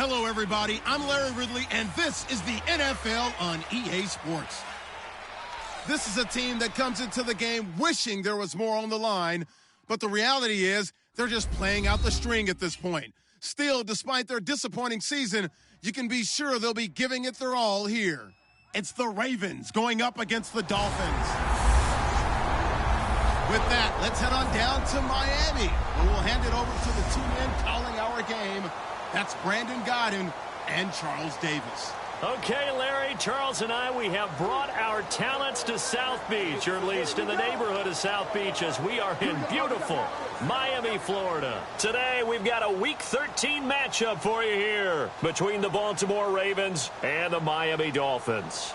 Hello, everybody. I'm Larry Ridley, and this is the NFL on EA Sports. This is a team that comes into the game wishing there was more on the line, but the reality is they're just playing out the string at this point. Still, despite their disappointing season, you can be sure they'll be giving it their all here. It's the Ravens going up against the Dolphins. With that, let's head on down to Miami, where we'll hand it over to the two men calling our game. That's Brandon Godden and Charles Davis. Okay, Larry, Charles and I, we have brought our talents to South Beach, or at least in the neighborhood of South Beach, as we are in beautiful Miami, Florida. Today, we've got a Week 13 matchup for you here between the Baltimore Ravens and the Miami Dolphins.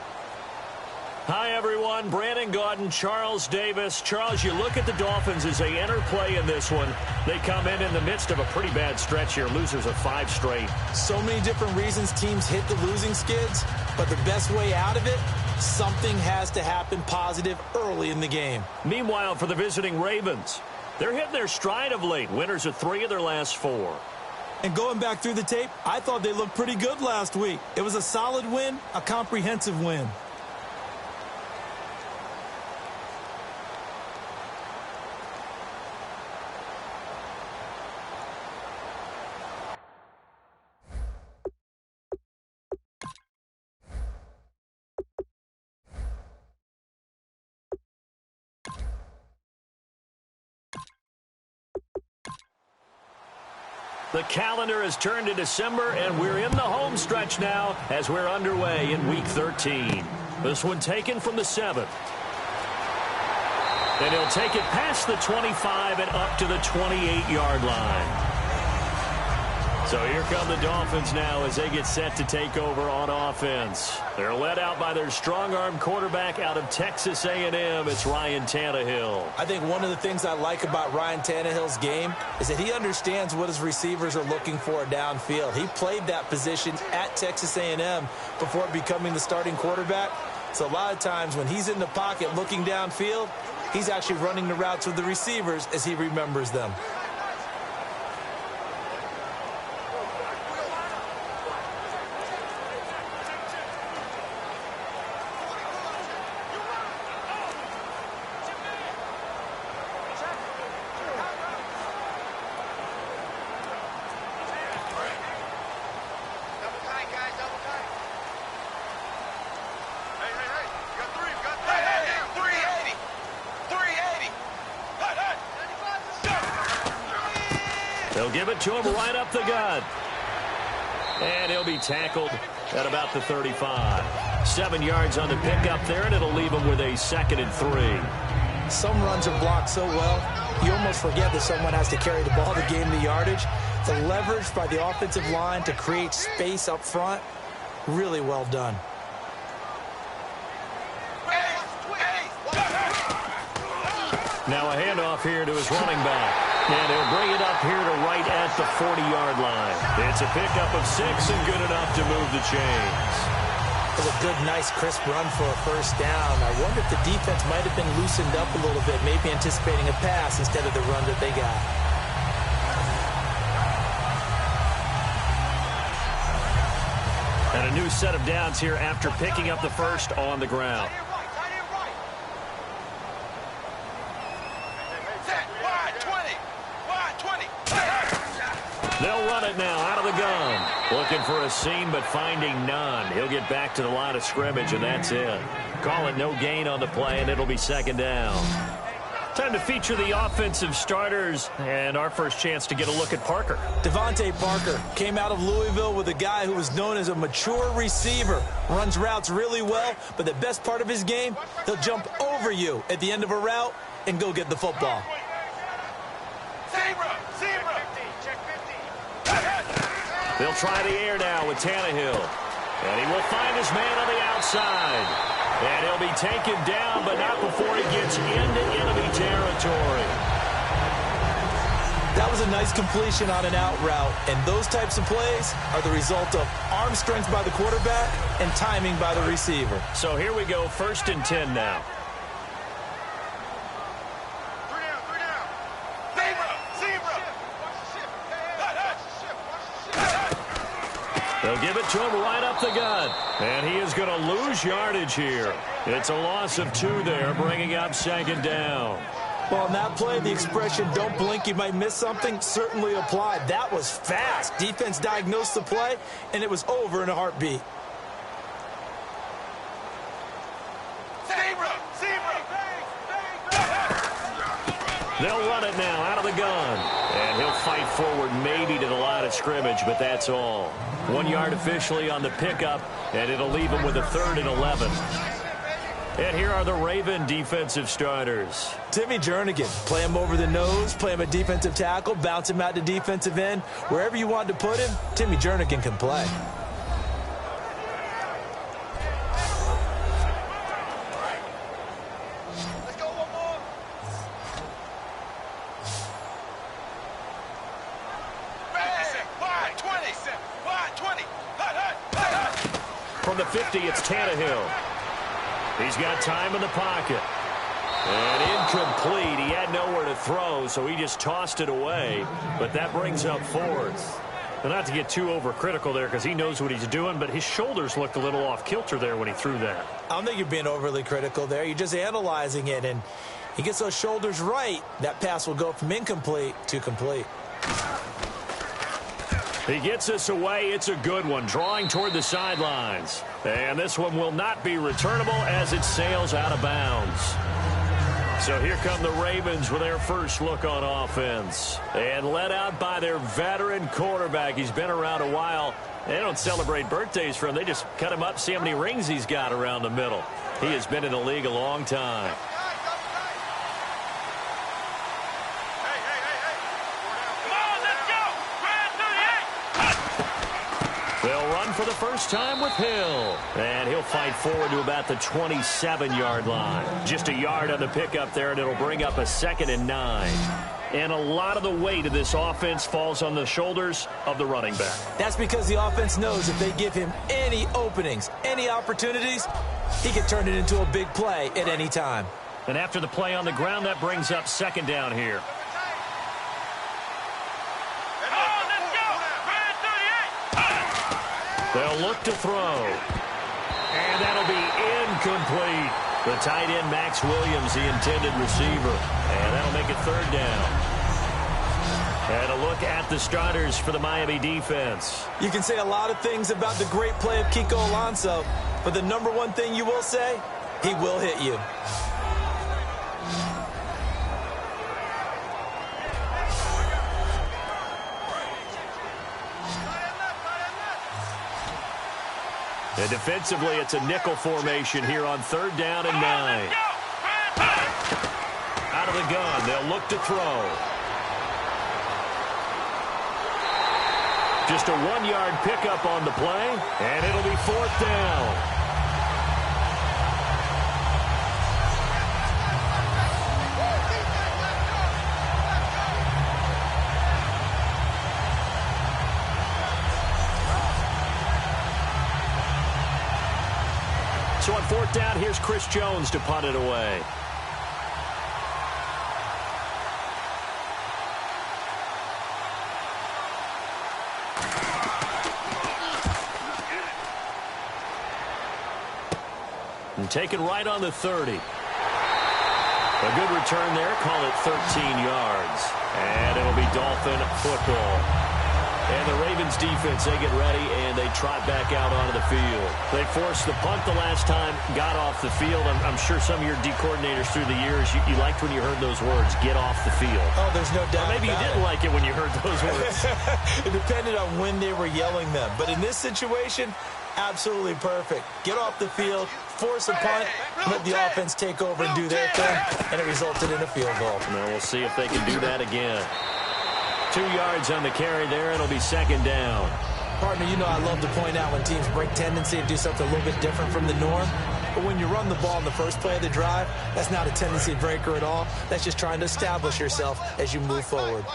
Hi, everyone. Brandon Gaudin, Charles Davis. Charles, you look at the Dolphins as they enter play in this one. They come in the midst of a pretty bad stretch here, losers of 5 straight. So many different reasons teams hit the losing skids, but the best way out of it, something has to happen positive early in the game. Meanwhile, for the visiting Ravens, they're hitting their stride of late. Winners of 3 of their last 4. And going back through the tape, I thought they looked pretty good last week. It was a solid win, a comprehensive win. The calendar has turned to December, and we're in the home stretch now as we're underway in Week 13. This one taken from the 7th. And he'll take it past the 25 and up to the 28-yard line. So here come the Dolphins now as they get set to take over on offense. They're led out by their strong-arm quarterback out of Texas A&M. It's Ryan Tannehill. I think one of the things I like about Ryan Tannehill's game is that he understands what his receivers are looking for downfield. He played that position at Texas A&M before becoming the starting quarterback. So a lot of times when he's in the pocket looking downfield, he's actually running the routes with the receivers as he remembers them. They'll give it to him right up the gut. And he'll be tackled at about the 35. 7 yards on the pickup there, and it'll leave him with a 2nd and 3. Some runs are blocked so well, you almost forget that someone has to carry the ball to gain the yardage. The leverage by the offensive line to create space up front, really well done. Now a handoff here to his running back. And he'll bring it up here to right at the 40-yard line. It's a pickup of 6 and good enough to move the chains. It was a good, nice, crisp run for a first down. I wonder if the defense might have been loosened up a little bit, maybe anticipating a pass instead of the run that they got. And a new set of downs here after picking up the first on the ground. They'll run it now out of the gun. Looking for a seam, but finding none. He'll get back to the line of scrimmage, and that's it. Call it no gain on the play, and it'll be 2nd down. Time to feature the offensive starters, and our first chance to get a look at Parker. Devontae Parker came out of Louisville with a guy who was known as a mature receiver. Runs routes really well, but the best part of his game, he'll jump over you at the end of a route and go get the football. They'll try the air now with Tannehill. And he will find his man on the outside. And he'll be taken down, but not before he gets into enemy territory. That was a nice completion on an out route. And those types of plays are the result of arm strength by the quarterback and timing by the receiver. So here we go, 1st and 10 now. They'll give it to him right up the gut. And he is going to lose yardage here. It's a loss of 2 there, bringing up 2nd down. Well, on that play, the expression, don't blink, you might miss something, certainly applied. That was fast. Defense diagnosed the play, and it was over in a heartbeat. They'll run it now out of the gun. And he'll fight forward maybe to the line of scrimmage, but that's all. 1 yard officially on the pickup, and it'll leave him with a 3rd and 11. And here are the Raven defensive starters. Timmy Jernigan, play him over the nose, play him a defensive tackle, bounce him out to defensive end. Wherever you want to put him, Timmy Jernigan can play. From the 50, it's Tannehill. He's got time in the pocket. And incomplete. He had nowhere to throw, so he just tossed it away. But that brings up 4th. And not to get too overcritical there because he knows what he's doing, but his shoulders looked a little off kilter there when he threw that. I don't think you're being overly critical there. You're just analyzing it, and he gets those shoulders right. That pass will go from incomplete to complete. He gets this away. It's a good one, drawing toward the sidelines. And this one will not be returnable as it sails out of bounds. So here come the Ravens with their first look on offense. And led out by their veteran quarterback. He's been around a while. They don't celebrate birthdays for him. They just cut him up, see how many rings he's got around the middle. He has been in the league a long time. They'll run for the first time with Hill. And he'll fight forward to about the 27-yard line. Just a yard on the pickup there, and it'll bring up a 2nd and 9. And a lot of the weight of this offense falls on the shoulders of the running back. That's because the offense knows if they give him any openings, any opportunities, he can turn it into a big play at any time. And after the play on the ground, that brings up 2nd down here. They'll look to throw. And that'll be incomplete. The tight end, Max Williams, the intended receiver. And that'll make it 3rd down. And a look at the starters for the Miami defense. You can say a lot of things about the great play of Kiko Alonso, but the number one thing you will say, he will hit you. And defensively, it's a nickel formation here on 3rd down and 9. Out of the gun, they'll look to throw. Just a 1-yard pickup on the play, and it'll be 4th down. So on 4th down, here's Chris Jones to punt it away. And taken right on the 30. A good return there. Call it 13 yards. And it'll be Dolphin football. And the Ravens defense, they get ready, and they trot back out onto the field. They forced the punt the last time, got off the field. I'm sure some of your D coordinators through the years, you liked when you heard those words, get off the field. Oh, there's no doubt. Or maybe you didn't like it when you heard those words. It depended on when they were yelling them. But in this situation, absolutely perfect. Get off the field, force a punt, let the offense take over and do their thing, and it resulted in a field goal. Now we'll see if they can do that again. 2 yards on the carry there. It'll be 2nd down. Partner, you know I love to point out when teams break tendency and do something a little bit different from the norm. But when you run the ball in the first play of the drive, that's not a tendency breaker at all. That's just trying to establish yourself as you move forward.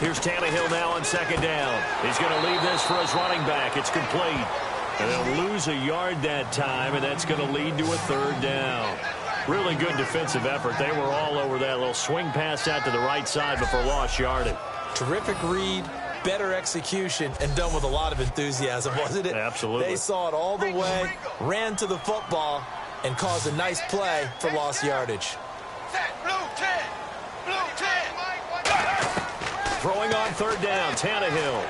Here's Tannehill now on 2nd down. He's going to leave this for his running back. It's complete. And they'll lose a yard that time, and that's going to lead to a 3rd down. Really good defensive effort. They were all over that little swing pass out to the right side before lost yardage. Terrific read, better execution, and done with a lot of enthusiasm, wasn't it? Absolutely. They saw it all the way, ran to the football, and caused a nice play for lost yardage. Throwing on third down, Tannehill.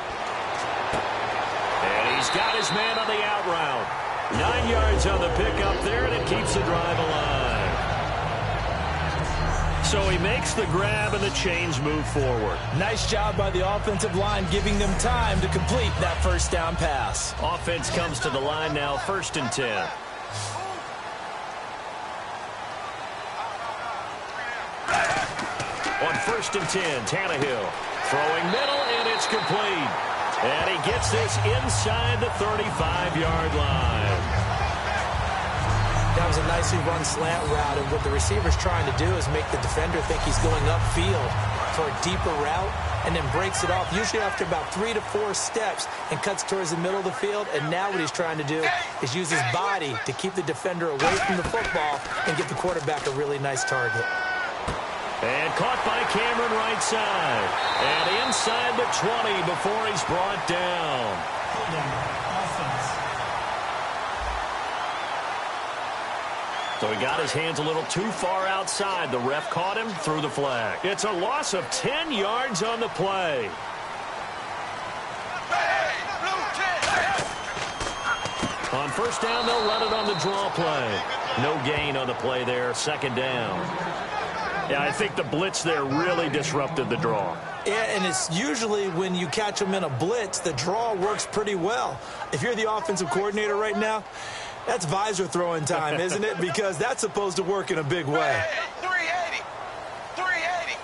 And he's got his man on the out route. 9 yards on the pickup there, and it keeps the drive alive. So he makes the grab, and the chains move forward. Nice job by the offensive line, giving them time to complete that first down pass. Offense comes to the line now, 1st and 10. On 1st and 10, Tannehill throwing middle, and it's complete. And he gets this inside the 35-yard line. That was a nicely run slant route, and what the receiver's trying to do is make the defender think he's going upfield for a deeper route, and then breaks it off, usually after about 3 to 4 steps, and cuts towards the middle of the field. And now what he's trying to do is use his body to keep the defender away from the football and give the quarterback a really nice target. And caught by Cameron right side. And inside the 20 before he's brought down. So he got his hands a little too far outside. The ref caught him, threw the flag. It's a loss of 10 yards on the play. On first down, they'll run it on the draw play. No gain on the play there, 2nd down. Yeah, I think the blitz there really disrupted the draw. Yeah, and it's usually when you catch them in a blitz, the draw works pretty well. If you're the offensive coordinator right now, that's visor throwing time, isn't it? Because that's supposed to work in a big way. 380. 380.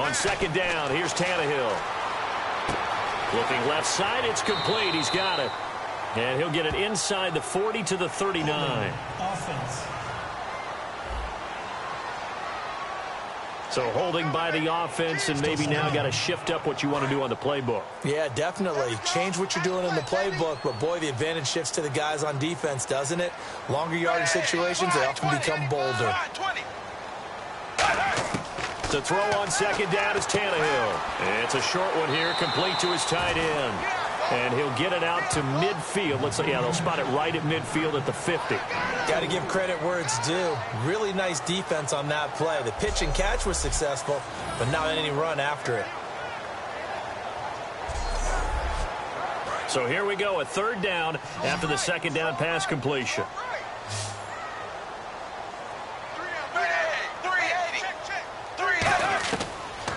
On 2nd down, here's Tannehill. Looking left side, it's complete. He's got it. And he'll get it inside the 40 to the 39. Offense. So holding by the offense, and maybe now got to shift up what you want to do on the playbook. Yeah, definitely. Change what you're doing in the playbook, but boy, the advantage shifts to the guys on defense, doesn't it? Longer yardage situations, they often become bolder. The throw on 2nd down is Tannehill. It's a short one here, complete to his tight end. And he'll get it out to midfield. Let's say, yeah, they'll spot it right at midfield at the 50. Got to give credit where it's due. Really nice defense on that play. The pitch and catch was successful, but not any run after it. So here we go, a 3rd down after the 2nd down pass completion.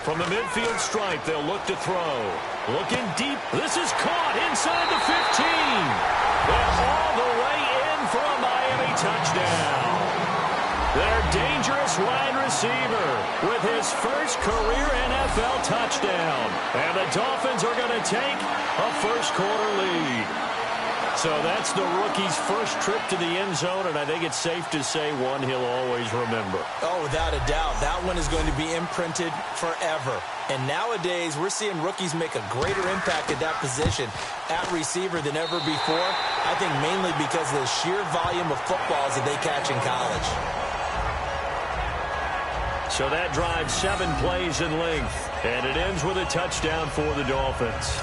From the midfield stripe, they'll look to throw. Looking deep. This is caught inside the 15. And all the way in for a Miami touchdown. Their dangerous wide receiver with his first career NFL touchdown. And the Dolphins are going to take a first-quarter lead. So that's the rookie's first trip to the end zone, and I think it's safe to say one he'll always remember. Oh, without a doubt. That one is going to be imprinted forever. And nowadays, we're seeing rookies make a greater impact at that position at receiver than ever before. I think mainly because of the sheer volume of footballs that they catch in college. So that drives 7 plays in length, and it ends with a touchdown for the Dolphins.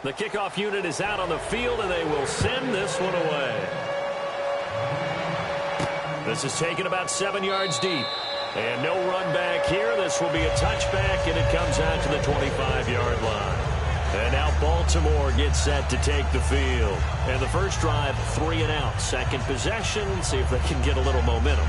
The kickoff unit is out on the field, and they will send this one away. This is taken about 7 yards deep. And no run back here. This will be a touchback, and it comes out to the 25-yard line. And now Baltimore gets set to take the field. And the first drive, 3 and out. Second possession, see if they can get a little momentum.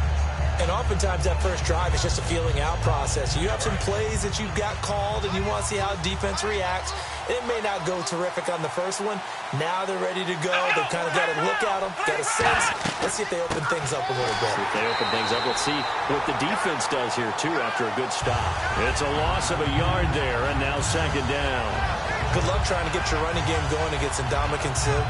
And oftentimes that first drive is just a feeling out process. You have some plays that you've got called, and you want to see how defense reacts. It may not go terrific on the first one. Now they're ready to go. They've kind of got to look at them, got a sense. Let's see if they open things up a little bit. See if they open things up. Let's see what the defense does here, too, after a good stop. It's a loss of a yard there, and now second down. Good luck trying to get your running game going against Ndamukong Suh.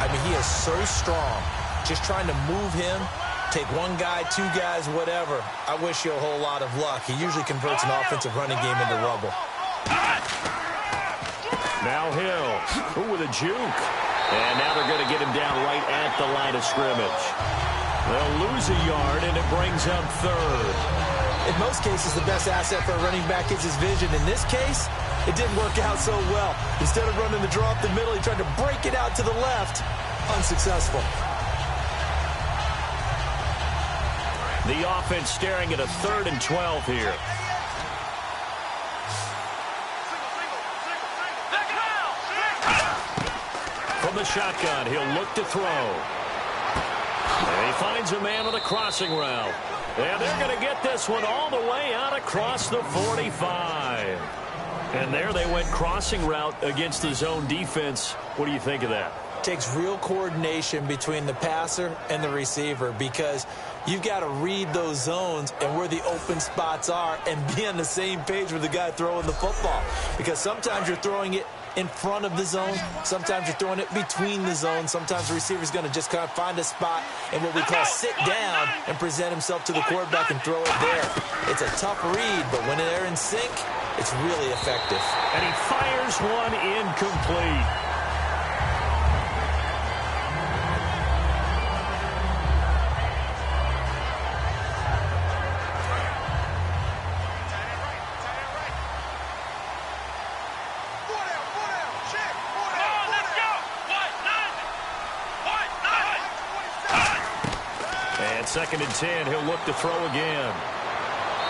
I mean, he is so strong. Just trying to move him, take one guy, 2 guys, whatever. I wish you a whole lot of luck. He usually converts an offensive running game into rubble. Now Hill, with a juke. And now they're going to get him down right at the line of scrimmage. They'll lose a yard, and it brings up third. In most cases, the best asset for a running back is his vision. In this case, it didn't work out so well. Instead of running the draw up the middle, he tried to break it out to the left. Unsuccessful. The offense staring at a 3rd and 12 here. From the shotgun, he'll look to throw. And he finds a man on the crossing route. And they're going to get this one all the way out across the 45. And there they went crossing route against the zone defense. What do you think of that? Takes real coordination between the passer and the receiver, because you've got to read those zones and where the open spots are and be on the same page with the guy throwing the football. Because sometimes you're throwing it in front of the zone. Sometimes you're throwing it between the zones. Sometimes the receiver's going to just kind of find a spot and what we call sit down and present himself to the quarterback and throw it there. It's a tough read, but when they're in sync, it's really effective. And he fires one incomplete. Second and 10, he'll look to throw again.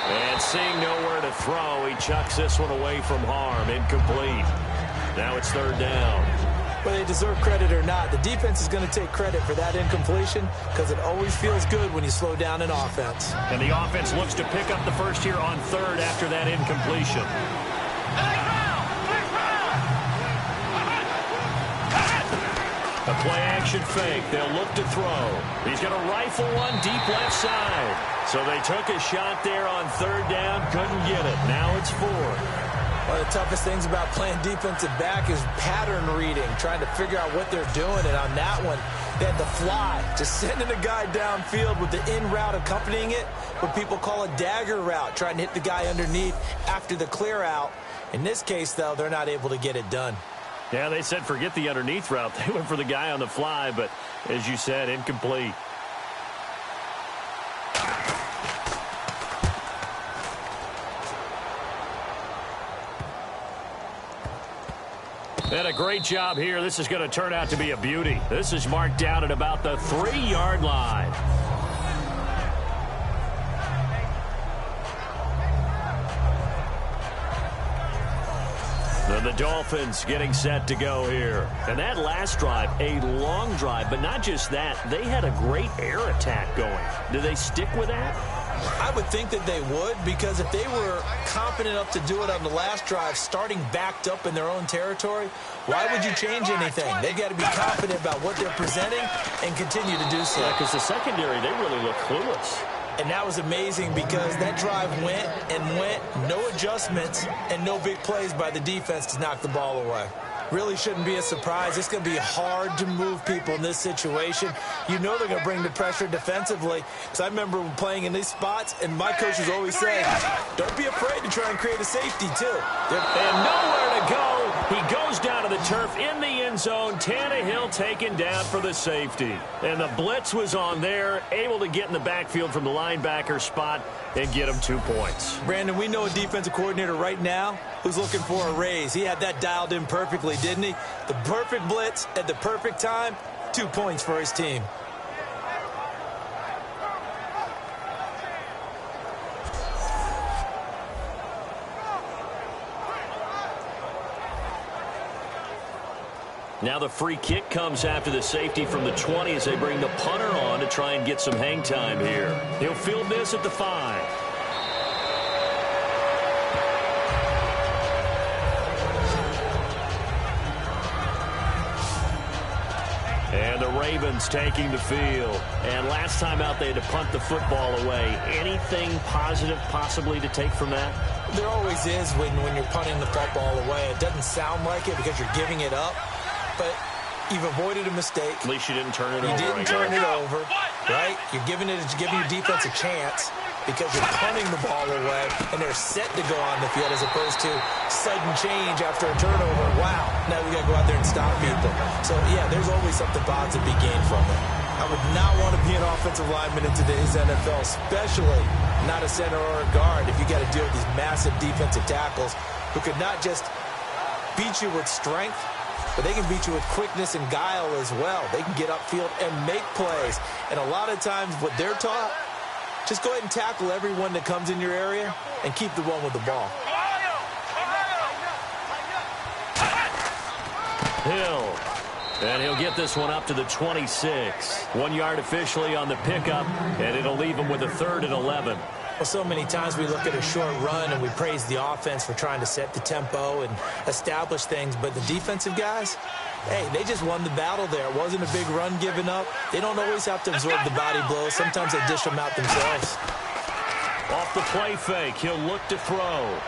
And seeing nowhere to throw, he chucks this one away from harm. Incomplete. Now it's 3rd down. Whether they deserve credit or not, the defense is going to take credit for that incompletion, because it always feels good when you slow down an offense. And the offense looks to pick up the first here on 3rd after that incompletion. A play-action fake. They'll look to throw. He's going to rifle one deep left side. So they took a shot there on 3rd down. Couldn't get it. Now it's 4. One of the toughest things about playing defensive back is pattern reading, trying to figure out what they're doing. And on that one, they had the fly, just sending a guy downfield with the in route accompanying it, what people call a dagger route, trying to hit the guy underneath after the clear out. In this case, though, they're not able to get it done. Yeah, they said forget the underneath route. They went for the guy on the fly, but as you said, incomplete. And a great job here. This is going to turn out to be a beauty. This is marked down at about the 3-yard line. And the Dolphins getting set to go here. And that last drive, a long drive, but not just that. They had a great air attack going. Do they stick with that? I would think that they would, because if they were confident enough to do it on the last drive, starting backed up in their own territory, why would you change anything? They've got to be confident about what they're presenting and continue to do so. Yeah, because the secondary, they really look clueless. And that was amazing, because that drive went and went, no adjustments, and no big plays by the defense to knock the ball away. Really shouldn't be a surprise. It's going to be hard to move people in this situation. You know they're going to bring the pressure defensively. Because I remember playing in these spots, and my coaches always say, don't be afraid to try and create a safety, too. And nowhere to go. He goes down to the turf in the end zone. Tannehill taken down for the safety. And the blitz was on there, able to get in the backfield from the linebacker spot and get him 2 points. Brandon, we know a defensive coordinator right now who's looking for a raise. He had that dialed in perfectly, didn't he? The perfect blitz at the perfect time, 2 points for his team. Now the free kick comes after the safety from the 20 as they bring the punter on to try and get some hang time here. He'll field this at the 5. And the Ravens taking the field. And last time out they had to punt the football away. Anything positive possibly to take from that? There always is when you're punting the football away. It doesn't sound like it because you're giving it up. But you've avoided a mistake. At least you didn't turn it over. You didn't turn it over, right? You're giving your defense a chance because you're punting the ball away, and they're set to go on the field as opposed to sudden change after a turnover. Wow, now we got to go out there and stop people. So, yeah, there's always something positive to be gained from it. I would not want to be an offensive lineman in today's NFL, especially not a center or a guard, if you got to deal with these massive defensive tackles who could not just beat you with strength, but they can beat you with quickness and guile as well. They can get upfield and make plays. And a lot of times what they're taught, just go ahead and tackle everyone that comes in your area and keep the one with the ball. Hill. And he'll get this one up to the 26. 1 yard officially on the pickup, and it'll leave him with a 3rd and 11. Well, so many times we look at a short run and we praise the offense for trying to set the tempo and establish things, but the defensive guys, hey, they just won the battle there. It wasn't a big run given up. They don't always have to absorb the body blows. Sometimes they dish them out themselves. Off the play fake, he'll look to throw.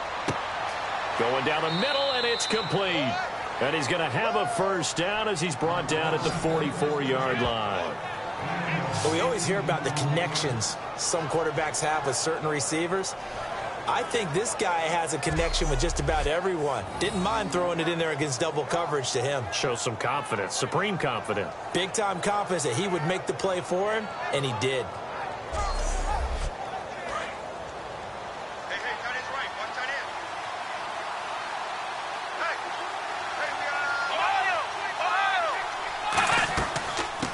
Going down the middle, and it's complete. And he's going to have a first down as he's brought down at the 44-yard line. But we always hear about the connections some quarterbacks have with certain receivers. I think this guy has a connection with just about everyone. Didn't mind throwing it in there against double coverage to him. Shows some confidence, supreme confidence. Big-time confidence that he would make the play for him, and he did.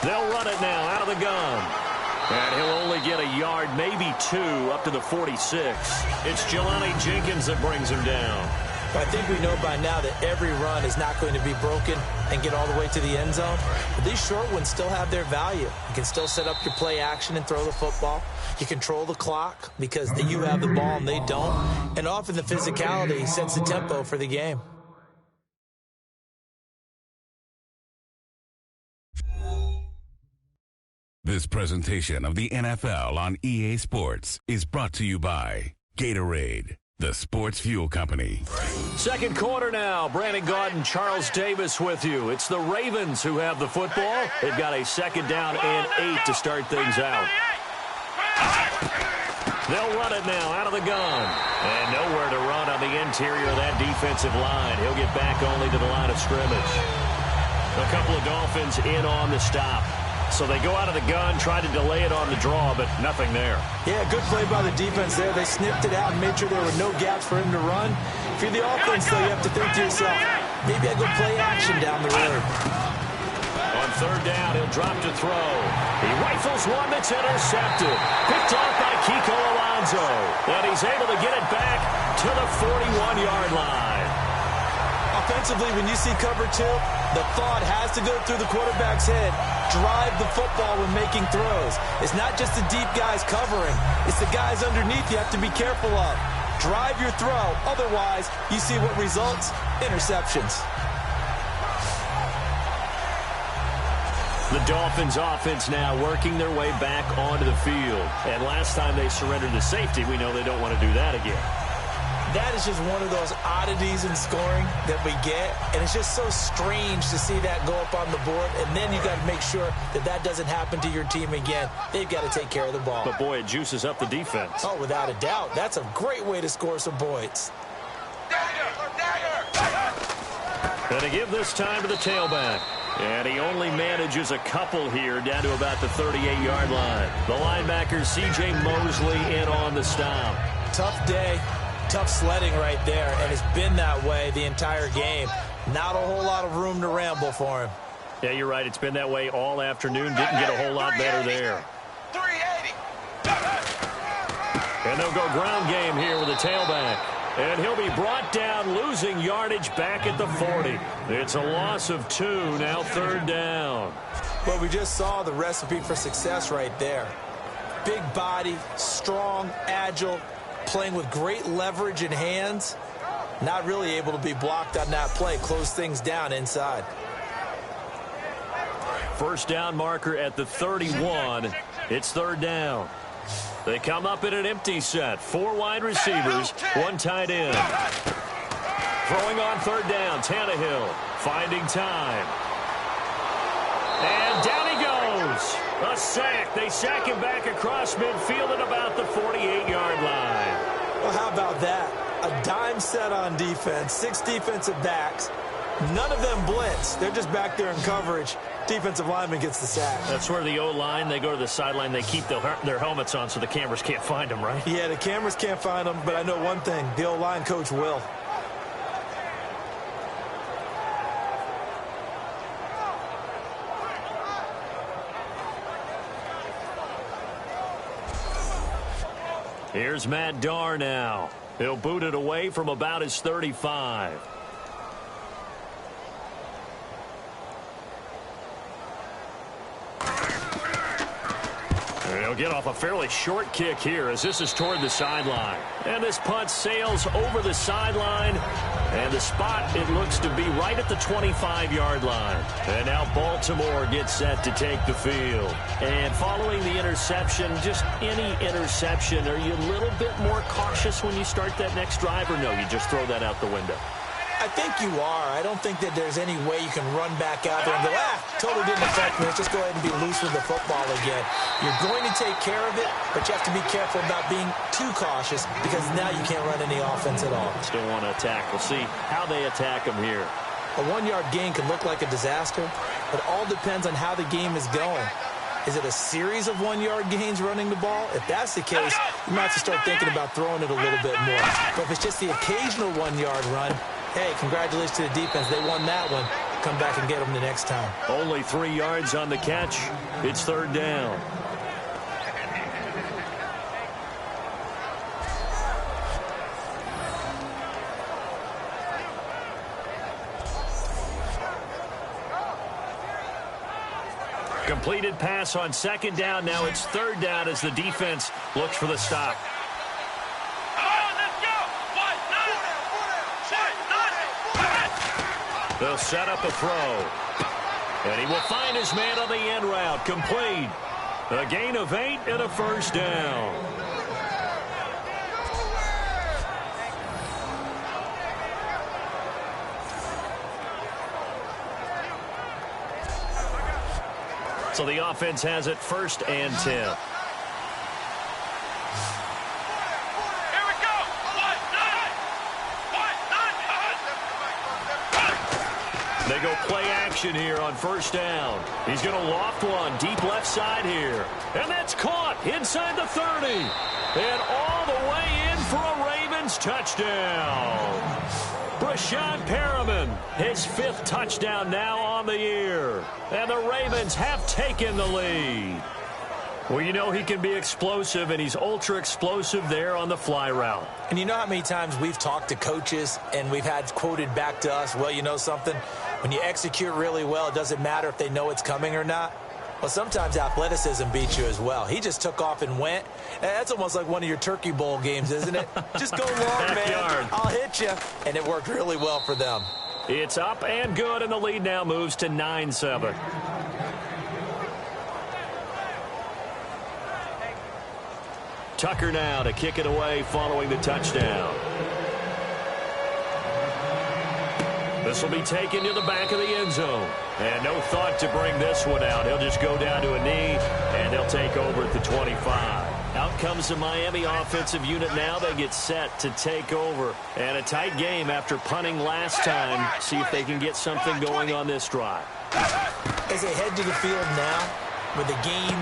They'll run it now out of the gun. And he'll only get a yard, maybe 2, up to the 46. It's Jelani Jenkins that brings him down. I think we know by now that every run is not going to be broken and get all the way to the end zone. But these short ones still have their value. You can still set up your play action and throw the football. You control the clock because you have the ball and they don't. And often the physicality sets the tempo for the game. This presentation of the NFL on EA Sports is brought to you by Gatorade, the sports fuel company. Second quarter now. Brandon Gaudin, Charles Davis with you. It's the Ravens who have the football. They've got a 2nd down and 8 to start things out. They'll run it now out of the gun. And nowhere to run on the interior of that defensive line. He'll get back only to the line of scrimmage. A couple of Dolphins in on the stop. So they go out of the gun, try to delay it on the draw, but nothing there. Yeah, good play by the defense there. They snipped it out and made sure there were no gaps for him to run. If you're the offense, though, you have to think to yourself, maybe I go play action down the road. On 3rd down, he'll drop to throw. He rifles one that's intercepted. Picked off by Kiko Alonso. And he's able to get it back to the 41-yard line. Offensively, when you see cover 2, the thought has to go through the quarterback's head. Drive the football when making throws. It's not just the deep guys covering. It's the guys underneath you have to be careful of. Drive your throw. Otherwise, you see what results? Interceptions. The Dolphins offense now working their way back onto the field. And last time they surrendered to safety, we know they don't want to do that again. That is just one of those oddities in scoring that we get, and it's just so strange to see that go up on the board, and then you got to make sure that that doesn't happen to your team again. They've got to take care of the ball. But, boy, it juices up the defense. Oh, without a doubt. That's a great way to score some points. And to give this time to the tailback. And he only manages a couple here down to about the 38-yard line. The linebacker, C.J. Mosley, in on the stop. Tough day, tough sledding right there, and it's been that way the entire game. Not a whole lot of room to ramble for him. Yeah, you're right. It's been that way all afternoon. Didn't get a whole lot better there. 380. And they'll go ground game here with a tailback. And he'll be brought down, losing yardage back at the 40. It's a loss of 2, now 3rd down. Well, we just saw the recipe for success right there. Big body, strong, agile, playing with great leverage in hands. Not really able to be blocked on that play. Close things down inside. First down marker at the 31. It's 3rd down. They come up in an empty set. 4 wide receivers, 1 tight end. Throwing on 3rd down, Tannehill finding time. And down he goes. A sack. They sack him back across midfield at about the 48-yard line. Well, how about that? A dime set on defense, 6 defensive backs. None of them blitz. They're just back there in coverage. Defensive lineman gets the sack. That's where the O-line, they go to the sideline, they keep their helmets on so the cameras can't find them, right? Yeah, the cameras can't find them, but I know one thing. The O-line coach will. Here's Matt Darr now. He'll boot it away from about his 35. He'll get off a fairly short kick here as this is toward the sideline. And this punt sails over the sideline. And the spot, it looks to be right at the 25-yard line. And now Baltimore gets set to take the field. And following the interception, just any interception, are you a little bit more cautious when you start that next drive, or no, you just throw that out the window? I think you are. I don't think that there's any way you can run back out there and go, totally didn't affect me. Let's just go ahead and be loose with the football again. You're going to take care of it, but you have to be careful about being too cautious because now you can't run any offense at all. Still want to attack. We'll see how they attack them here. A 1-yard gain can look like a disaster, but all depends on how the game is going. Is it a series of 1-yard gains running the ball? If that's the case, you might have to start thinking about throwing it a little bit more. But if it's just the occasional 1-yard run, hey, congratulations to the defense. They won that one. Come back and get them the next time. Only 3 yards on the catch. It's 3rd down. Completed pass on 2nd down. Now it's 3rd down as the defense looks for the stop. They'll set up a throw. And he will find his man on the end route. Complete. A gain of 8 and a 1st down. So the offense has it 1st and 10. They go play action here on 1st down. He's going to loft one deep left side here. And that's caught inside the 30. And all the way in for a Ravens touchdown. Brashad Perriman, his 5th touchdown now on the year. And the Ravens have taken the lead. Well, you know he can be explosive, and he's ultra-explosive there on the fly route. And you know how many times we've talked to coaches and we've had quoted back to us, well, you know something? When you execute really well, it doesn't matter if they know it's coming or not. Well, sometimes athleticism beats you as well. He just took off and went. That's almost like one of your Turkey Bowl games, isn't it? Just go long, man. I'll hit you. And it worked really well for them. It's up and good, and the lead now moves to 9-7. Tucker now to kick it away following the touchdown. This will be taken to the back of the end zone. And no thought to bring this one out. He'll just go down to a knee, and they'll take over at the 25. Out comes the Miami offensive unit now. They get set to take over. And a tight game after punting last time. See if they can get something going on this drive. As they head to the field now, with the game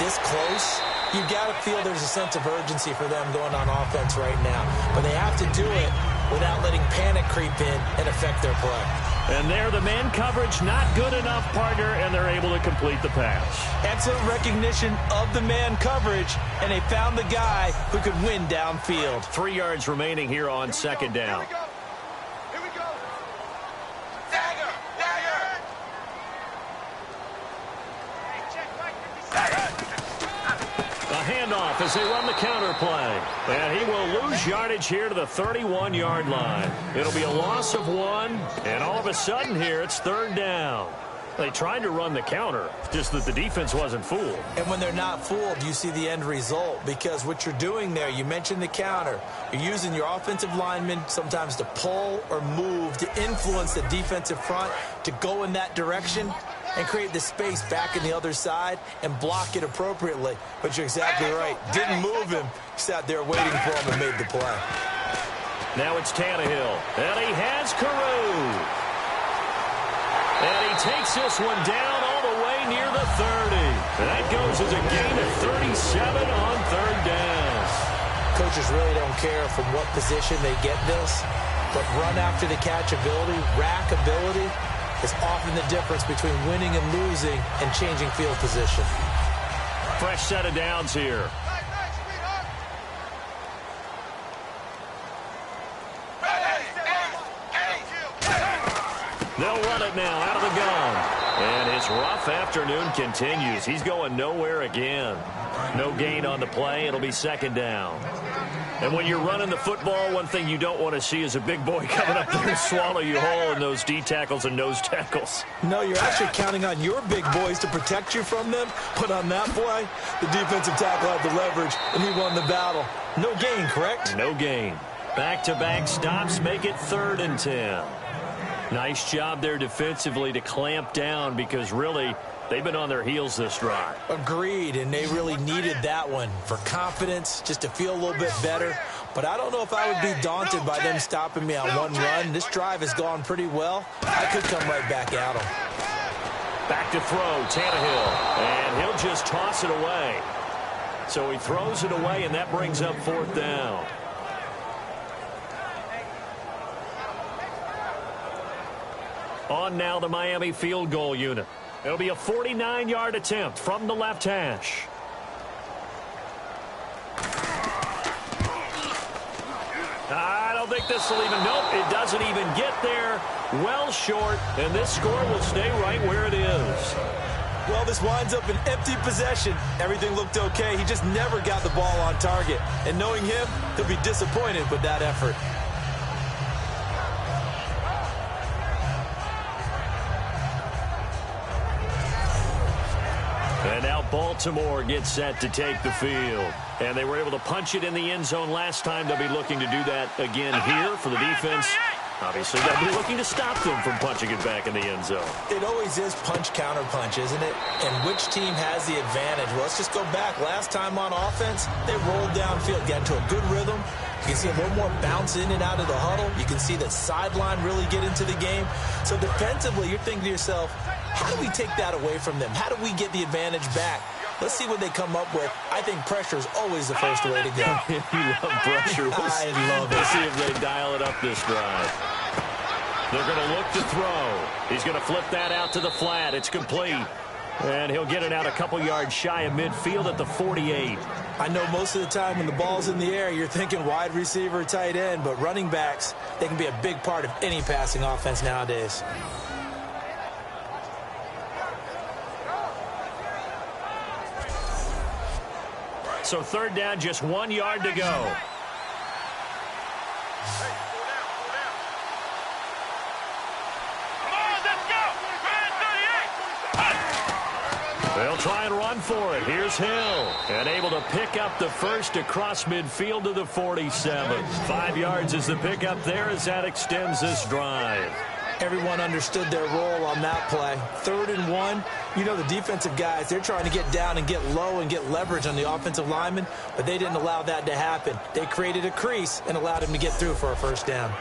this close, you've got to feel there's a sense of urgency for them going on offense right now. But they have to do it without letting panic creep in and affect their play. And there, the man coverage not good enough, partner, and they're able to complete the pass. Excellent recognition of the man coverage, and they found the guy who could win downfield. 3 yards remaining here on second down. Here we go. Dagger. A handoff as they run the counter play. And he will lose yardage here to the 31-yard line. It'll be a loss of 1, and all of a sudden here it's third down. They tried to run the counter, just that the defense wasn't fooled. And when they're not fooled, you see the end result, because what you're doing there, you mentioned the counter. You're using your offensive linemen sometimes to pull or move to influence the defensive front to go in that direction and create the space back in the other side and block it appropriately. But you're exactly right. Didn't move him. Sat there waiting for him and made the play. Now it's Tannehill. And he has Carew. And he takes this one down all the way near the 30. That goes as a gain of 37 on third down. Coaches really don't care from what position they get this, but run after the catch ability, rack ability, is often the difference between winning and losing and changing field position. Fresh set of downs here. They'll run it now out of the gun. And his rough afternoon continues. He's going nowhere again. No gain on the play. It'll be second down. And when you're running the football, one thing you don't want to see is a big boy coming up there and swallow you whole in those D tackles and nose tackles. No, you're actually counting on your big boys to protect you from them. But on that play, the defensive tackle had the leverage, and he won the battle. No gain, correct? No gain. Back-to-back stops make it 3rd and 10. Nice job there defensively to clamp down, because really they've been on their heels this drive. Agreed, and they really needed that one for confidence, just to feel a little bit better. But I don't know if I would be daunted by them stopping me on one run. This drive has gone pretty well. I could come right back at them. Back to throw, Tannehill, and he'll just toss it away. So he throws it away, and that brings up 4th down. On now the Miami field goal unit. It'll be a 49-yard attempt from the left hash. I don't think this will even, nope, it doesn't even get there. Well short, and this score will stay right where it is. Well, this winds up an empty possession. Everything looked okay. He just never got the ball on target. And knowing him, he'll be disappointed with that effort. And now Baltimore gets set to take the field. And they were able to punch it in the end zone last time. They'll be looking to do that again here for the defense. Obviously, they'll be looking to stop them from punching it back in the end zone. It always is punch-counter-punch, isn't it? And which team has the advantage? Well, let's just go back. Last time on offense, they rolled downfield, got into a good rhythm. You can see a little more bounce in and out of the huddle. You can see the sideline really get into the game. So defensively, you're thinking to yourself, how do we take that away from them? How do we get the advantage back? Let's see what they come up with. I think pressure is always the first way to go. You love pressure. I love it. Let's see if they dial it up this drive. They're going to look to throw. He's going to flip that out to the flat. It's complete. And he'll get it out a couple yards shy of midfield at the 48. I know most of the time when the ball's in the air, you're thinking wide receiver, tight end, but running backs, they can be a big part of any passing offense nowadays. So 3rd down, just 1 yard to go. They'll try and run for it. Here's Hill. And able to pick up the first across midfield to the 47. 5 yards is the pickup there as that extends this drive. Everyone understood their role on that play. 3rd and 1. You know, the defensive guys, they're trying to get down and get low and get leverage on the offensive lineman, but they didn't allow that to happen. They created a crease and allowed him to get through for a first down.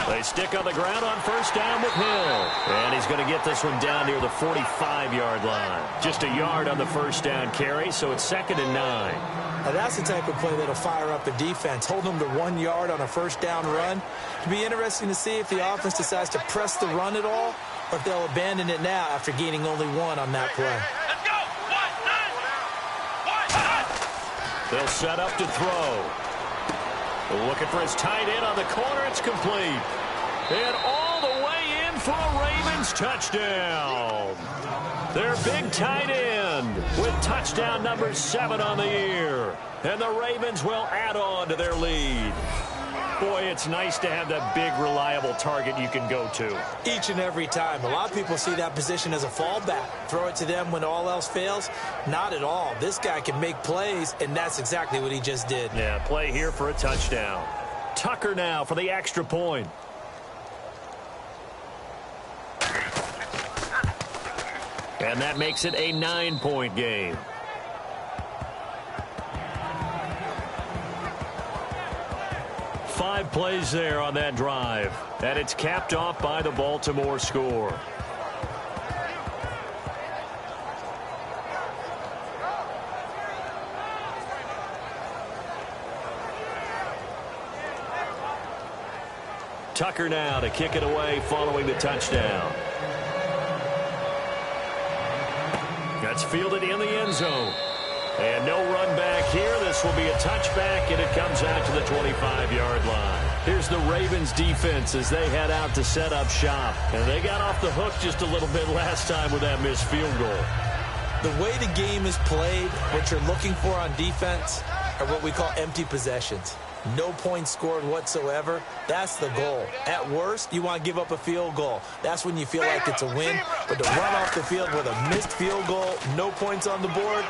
They stick on the ground on first down with Hill. And he's going to get this one down near the 45-yard line. Just a yard on the first down carry, so it's 2nd and 9. Now that's the type of play that'll fire up a defense. Hold them to 1 yard on a first down run. It'll be interesting to see if the offense decides to press the run at all, or if they'll abandon it now after gaining only 1 on that play. They'll set up to throw. Looking for his tight end on the corner. It's complete. And all the way in for a Ravens touchdown. Their big tight end with touchdown number 7 on the year. And the Ravens will add on to their lead. Boy, it's nice to have that big, reliable target you can go to. Each and every time. A lot of people see that position as a fallback. Throw it to them when all else fails. Not at all. This guy can make plays, and that's exactly what he just did. Yeah, play here for a touchdown. Tucker now for the extra point. And that makes it a 9-point game. Five plays there on that drive. And it's capped off by the Baltimore score. Tucker now to kick it away following the touchdown. That's fielded in the end zone. And no run back here. This will be a touchback, and it comes out to the 25-yard line. Here's the Ravens defense as they head out to set up shop. And they got off the hook just a little bit last time with that missed field goal. The way the game is played, what you're looking for on defense are what we call empty possessions. No points scored whatsoever. That's the goal. At worst, you want to give up a field goal. That's when you feel like it's a win. But to run off the field with a missed field goal, no points on the board,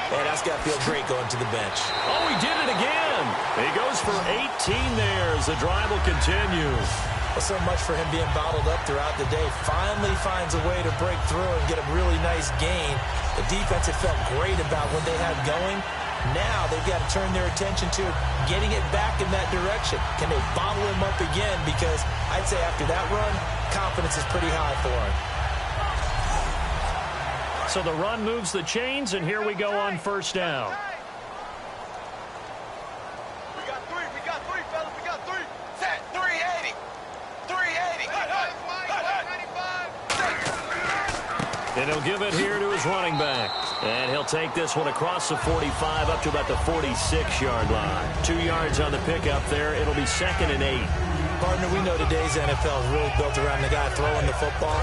hey, that's got to feel great going to the bench. Oh, he did it again. He goes for 18 there as the drive will continue. Well, so much for him being bottled up throughout the day. Finally finds a way to break through and get a really nice gain. The defense had felt great about what they had going. Now they've got to turn their attention to getting it back in that direction. Can they bottle him up again? Because I'd say after that run, confidence is pretty high for him. So the run moves the chains, and here we go on first down. We got three, fellas. We got three. Set, 380. 380. And he'll give it here to his running back. And he'll take this one across the 45 up to about the 46-yard line. 2 yards on the pickup there. It'll be 2nd and 8. Partner, we know today's NFL is really built around the guy throwing the football.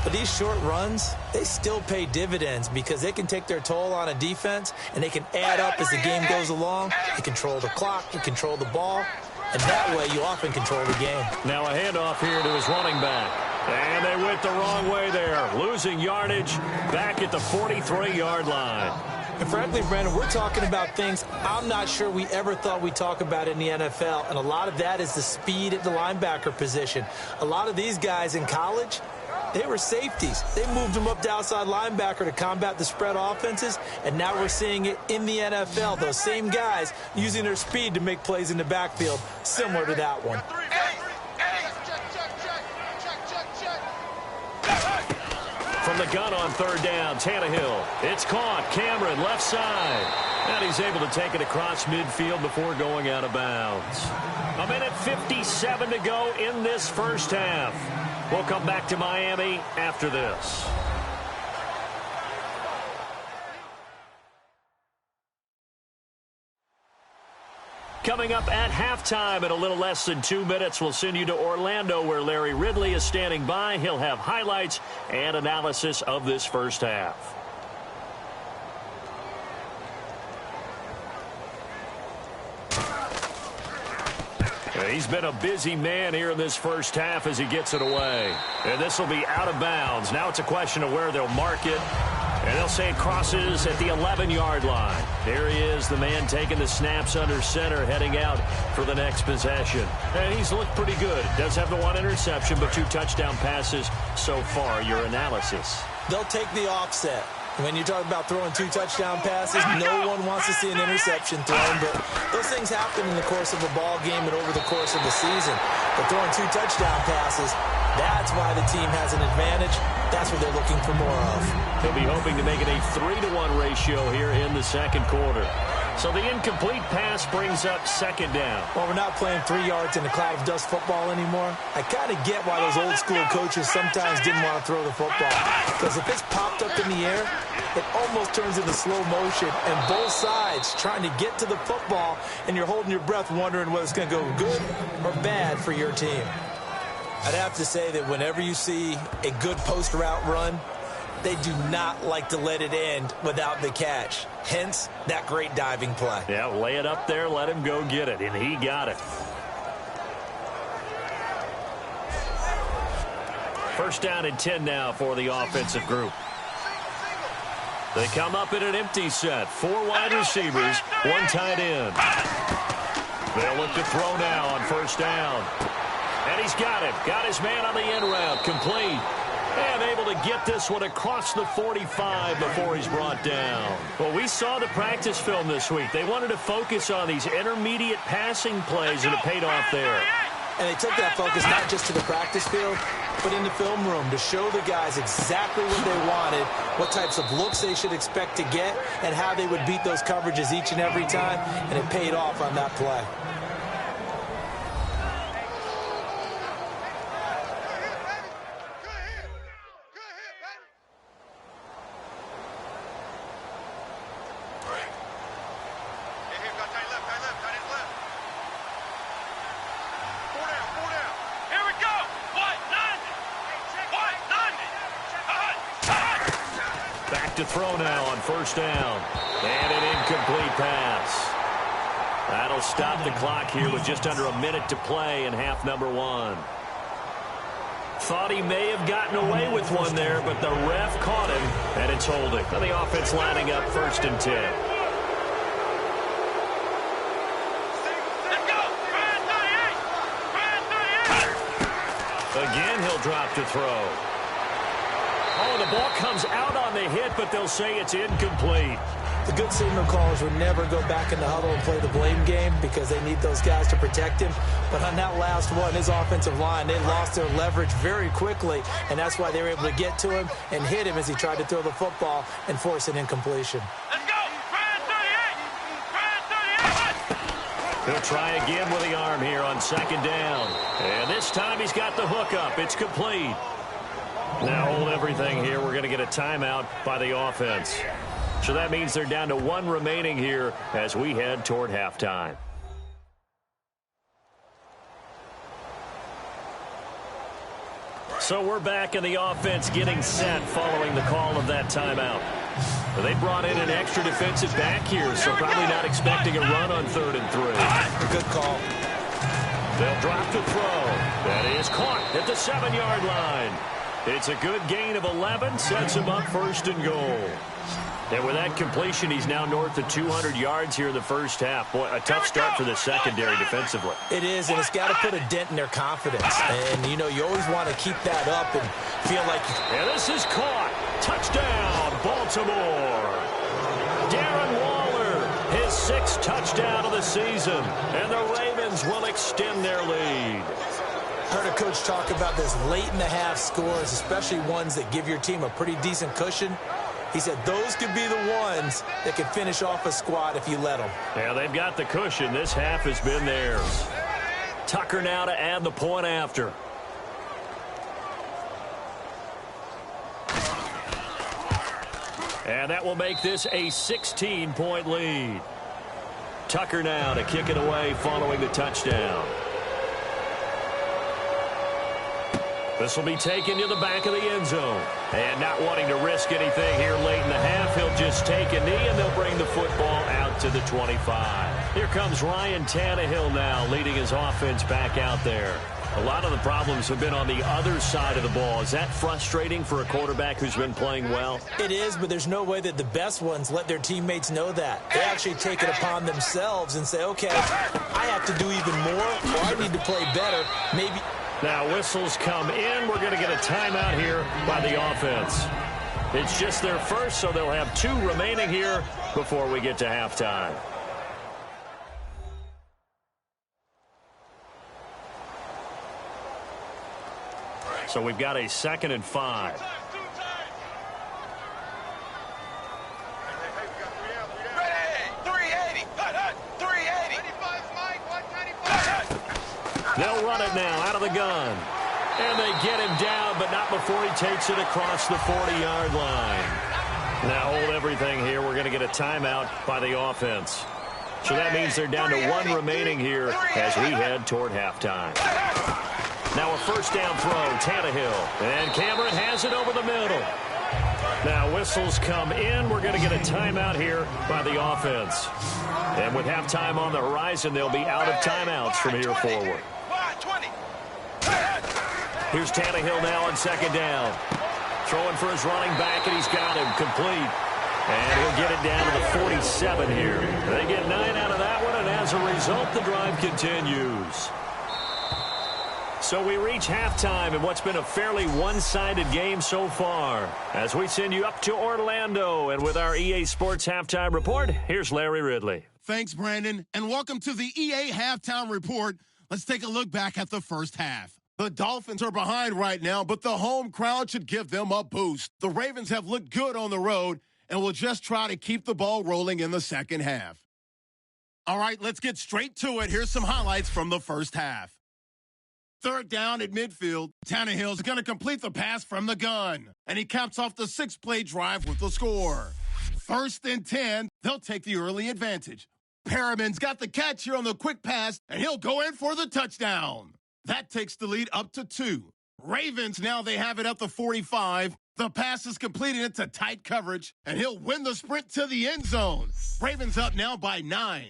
But these short runs, they still pay dividends because they can take their toll on a defense, and they can add up as the game goes along. You control the clock, you control the ball, and that way you often control the game. Now a handoff here to his running back. And they went the wrong way there, losing yardage back at the 43-yard line. And frankly, Brandon, we're talking about things I'm not sure we ever thought we'd talk about in the NFL, and a lot of that is the speed at the linebacker position. A lot of these guys in college, they were safeties. They moved them up to outside linebacker to combat the spread offenses, and now we're seeing it in the NFL. Those same guys using their speed to make plays in the backfield, similar to that one. From the gun on third down, Tannehill. It's caught. Cameron, left side. And he's able to take it across midfield before going out of bounds. 1:57 to go in this first half. We'll come back to Miami after this. Coming up at halftime in a little less than 2 minutes, we'll send you to Orlando where Larry Ridley is standing by. He'll have highlights and analysis of this first half. He's been a busy man here in this first half as he gets it away. And this will be out of bounds. Now it's a question of where they'll mark it. And they'll say it crosses at the 11-yard line. Here he is, the man taking the snaps under center, heading out for the next possession. And he's looked pretty good. Does have the one interception, but 2 touchdown passes so far. Your analysis? They'll take the offset. When you talk about throwing 2 touchdown passes, no one wants to see an interception thrown, but those things happen in the course of a ball game and over the course of the season. But throwing 2 touchdown passes, that's why the team has an advantage. That's what they're looking for more of. They'll be hoping to make it a 3-to-1 ratio here in the second quarter. So the incomplete pass brings up second down. Well, we're not playing 3 yards in a cloud of dust football anymore. I kind of get why those old school coaches sometimes didn't want to throw the football. Because if it's popped up in the air, it almost turns into slow motion. And both sides trying to get to the football, and you're holding your breath wondering whether it's going to go good or bad for your team. I'd have to say that whenever you see a good post route run, they do not like to let it end without the catch. Hence, that great diving play. Yeah, lay it up there, let him go get it, and he got it. First down and 10 now for the offensive group. They come up in an empty set. 4 wide receivers, 1 tight end. They'll look to throw now on first down. And he's got it. Got his man on the end route. Complete. And able to get this one across the 45 before he's brought down. Well, we saw the practice film this week. They wanted to focus on these intermediate passing plays, and it paid off there. And they took that focus not just to the practice field, but in the film room to show the guys exactly what they wanted, what types of looks they should expect to get, and how they would beat those coverages each and every time. And it paid off on that play. To throw now on first down. And an incomplete pass. That'll stop the clock here with just under a minute to play in half number 1. Thought he may have gotten away with one there, but the ref caught him, and it's holding. And the offense lining up first and 10. Again, he'll drop to throw. Oh, the ball comes out on the hit, but they'll say it's incomplete. The good signal callers would never go back in the huddle and play the blame game because they need those guys to protect him. But on that last one, his offensive line, they lost their leverage very quickly, and that's why they were able to get to him and hit him as he tried to throw the football and force an incompletion. Let's go! Brad 38! Brad 38! He'll try again with the arm here on second down. And this time he's got the hook up. It's complete. Now hold everything here. We're going to get a timeout by the offense. So that means they're down to 1 remaining here as we head toward halftime. So we're back in the offense getting set following the call of that timeout. They brought in an extra defensive back here, so probably not expecting a run on 3rd and 3. Good call. They'll drop to throw. That is caught at the 7-yard line. It's a good gain of 11, sets him up first and goal. And with that completion, he's now north of 200 yards here in the first half. Boy, a tough start for the secondary defensively. It is, and it's got to put a dent in their confidence. And, you know, you always want to keep that up and feel like... And this is caught. Touchdown, Baltimore. Darren Waller, his 6th touchdown of the season. And the Ravens will extend their lead. Heard a coach talk about those late-in-the-half scores, especially ones that give your team a pretty decent cushion. He said those could be the ones that could finish off a squad if you let them. Yeah, they've got the cushion. This half has been theirs. Tucker now to add the point after. And that will make this a 16-point lead. Tucker now to kick it away following the touchdown. This will be taken to the back of the end zone. And not wanting to risk anything here late in the half, he'll just take a knee, and they'll bring the football out to the 25. Here comes Ryan Tannehill now, leading his offense back out there. A lot of the problems have been on the other side of the ball. Is that frustrating for a quarterback who's been playing well? It is, but there's no way that the best ones let their teammates know that. They actually take it upon themselves and say, okay, I have to do even more, or I need to play better. Maybe. Now whistles come in. We're going to get a timeout here by the offense. It's just their first, so they'll have 2 remaining here before we get to halftime. So we've got a 2nd and 5. Ready, 380. 380. 95 Mike, 195. They'll run it now out of the gun. And they get him down, but not before he takes it across the 40-yard line. Now hold everything here. We're going to get a timeout by the offense. So that means they're down to 1 remaining here as we head toward halftime. Now a first down throw, Tannehill. And Cameron has it over the middle. Now whistles come in. We're going to get a timeout here by the offense. And with halftime on the horizon, they'll be out of timeouts from here forward. Here's Tannehill now on 2nd down. Throwing for his running back, and he's got him complete. And he'll get it down to the 47 here. They get 9 out of that one, and as a result, the drive continues. So we reach halftime in what's been a fairly one-sided game so far. As we send you up to Orlando, and with our EA Sports Halftime Report, here's Larry Ridley. Thanks, Brandon, and welcome to the EA Halftime Report. Let's take a look back at the first half. The Dolphins are behind right now, but the home crowd should give them a boost. The Ravens have looked good on the road and will just try to keep the ball rolling in the second half. All right, let's get straight to it. Here's some highlights from the first half. 3rd down at midfield. Tannehill's going to complete the pass from the gun, and he caps off the 6-play drive with the score. 1st and 10, they'll take the early advantage. Perriman's got the catch here on the quick pass, and he'll go in for the touchdown. That takes the lead up to 2. Ravens, now they have it at the 45. The pass is completed into tight coverage, and he'll win the sprint to the end zone. Ravens up now by 9.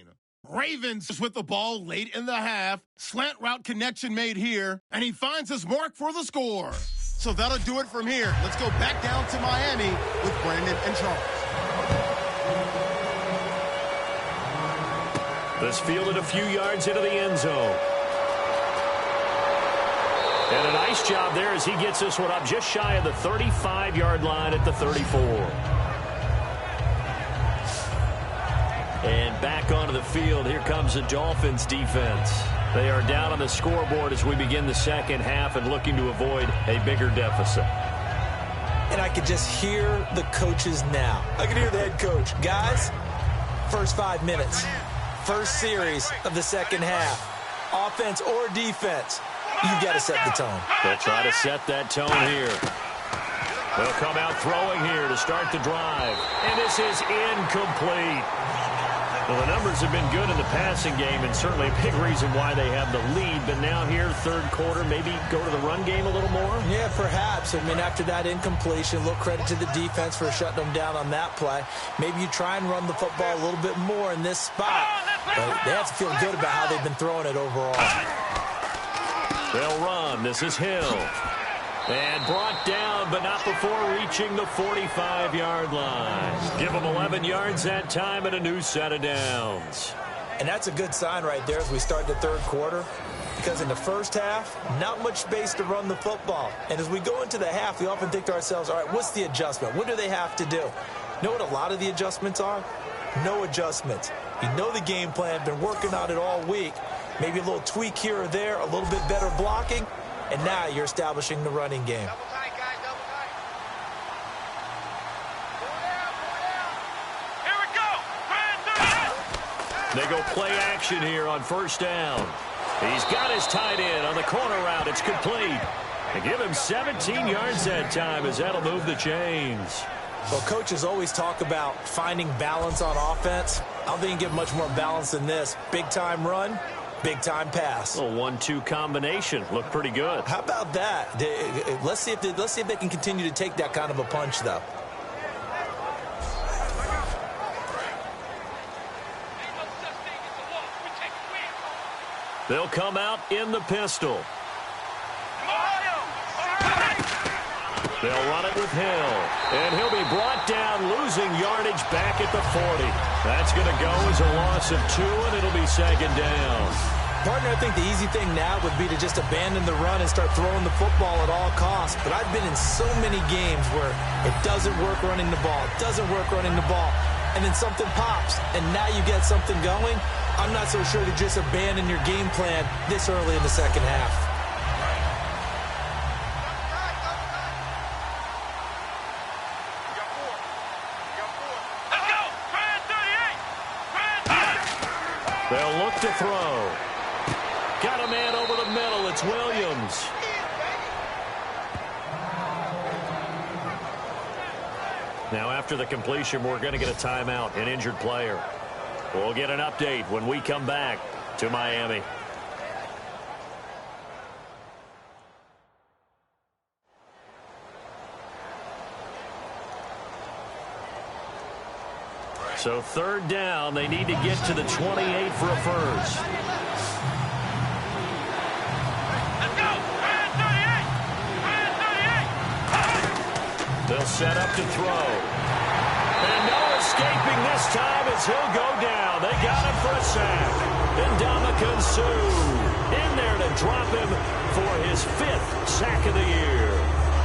Ravens with the ball late in the half. Slant route connection made here, and he finds his mark for the score. So that'll do it from here. Let's go back down to Miami with Brandon and Charles. This fielded a few yards into the end zone. And a nice job there as he gets this one up just shy of the 35-yard line at the 34. And back onto the field, here comes the Dolphins defense. They are down on the scoreboard as we begin the second half and looking to avoid a bigger deficit. And I could just hear the coaches now. I can hear the head coach. Guys, first 5 minutes, first series of the second half, offense or defense, you've got to set the tone. They'll try to set that tone here. They'll come out throwing here to start the drive. And this is incomplete. Well, the numbers have been good in the passing game, and certainly a big reason why they have the lead. But now here, 3rd quarter, maybe go to the run game a little more? Yeah, perhaps. I mean, after that incompletion, a little credit to the defense for shutting them down on that play. Maybe you try and run the football a little bit more in this spot. But they have to feel good about how they've been throwing it overall. They'll run. This is Hill. And brought down, but not before reaching the 45-yard line. Give them 11 yards that time and a new set of downs. And that's a good sign right there as we start the 3rd quarter. Because in the first half, not much space to run the football. And as we go into the half, we often think to ourselves, all right, what's the adjustment? What do they have to do? You know what a lot of the adjustments are? No adjustments. You know the game plan, been working on it all week. Maybe a little tweak here or there, a little bit better blocking. And now you're establishing the running game. Double tight, guys, double tight. Here we go. They go play action here on 1st down. He's got his tight end on the corner route. It's complete. They give him 17 yards that time as that'll move the chains. Well, coaches always talk about finding balance on offense. I don't think you can get much more balance than this. Big-time run, big-time pass. A 1-2 combination. Looked pretty good. How about that? Let's see if they can continue to take that kind of a punch, though. They'll come out in the pistol. They'll run it with Hill. And he'll be brought down, losing yardage back at the 40. That's going to go as a loss of 2, and it'll be second down. Partner, I think the easy thing now would be to just abandon the run and start throwing the football at all costs. But I've been in so many games where it doesn't work running the ball. It doesn't work running the ball. And then something pops, and now you get something going. I'm not so sure to just abandon your game plan this early in the second half. They'll look to throw. Got a man over the middle. It's Williams. Now, after the completion, we're going to get a timeout, an injured player. We'll get an update when we come back to Miami. So third down, they need to get to the 28 for a first. Let's go! 38! They'll set up to throw. And no escaping this time as he'll go down. They got him for a sack. Ndamukong Suh in there to drop him for his 5th sack of the year.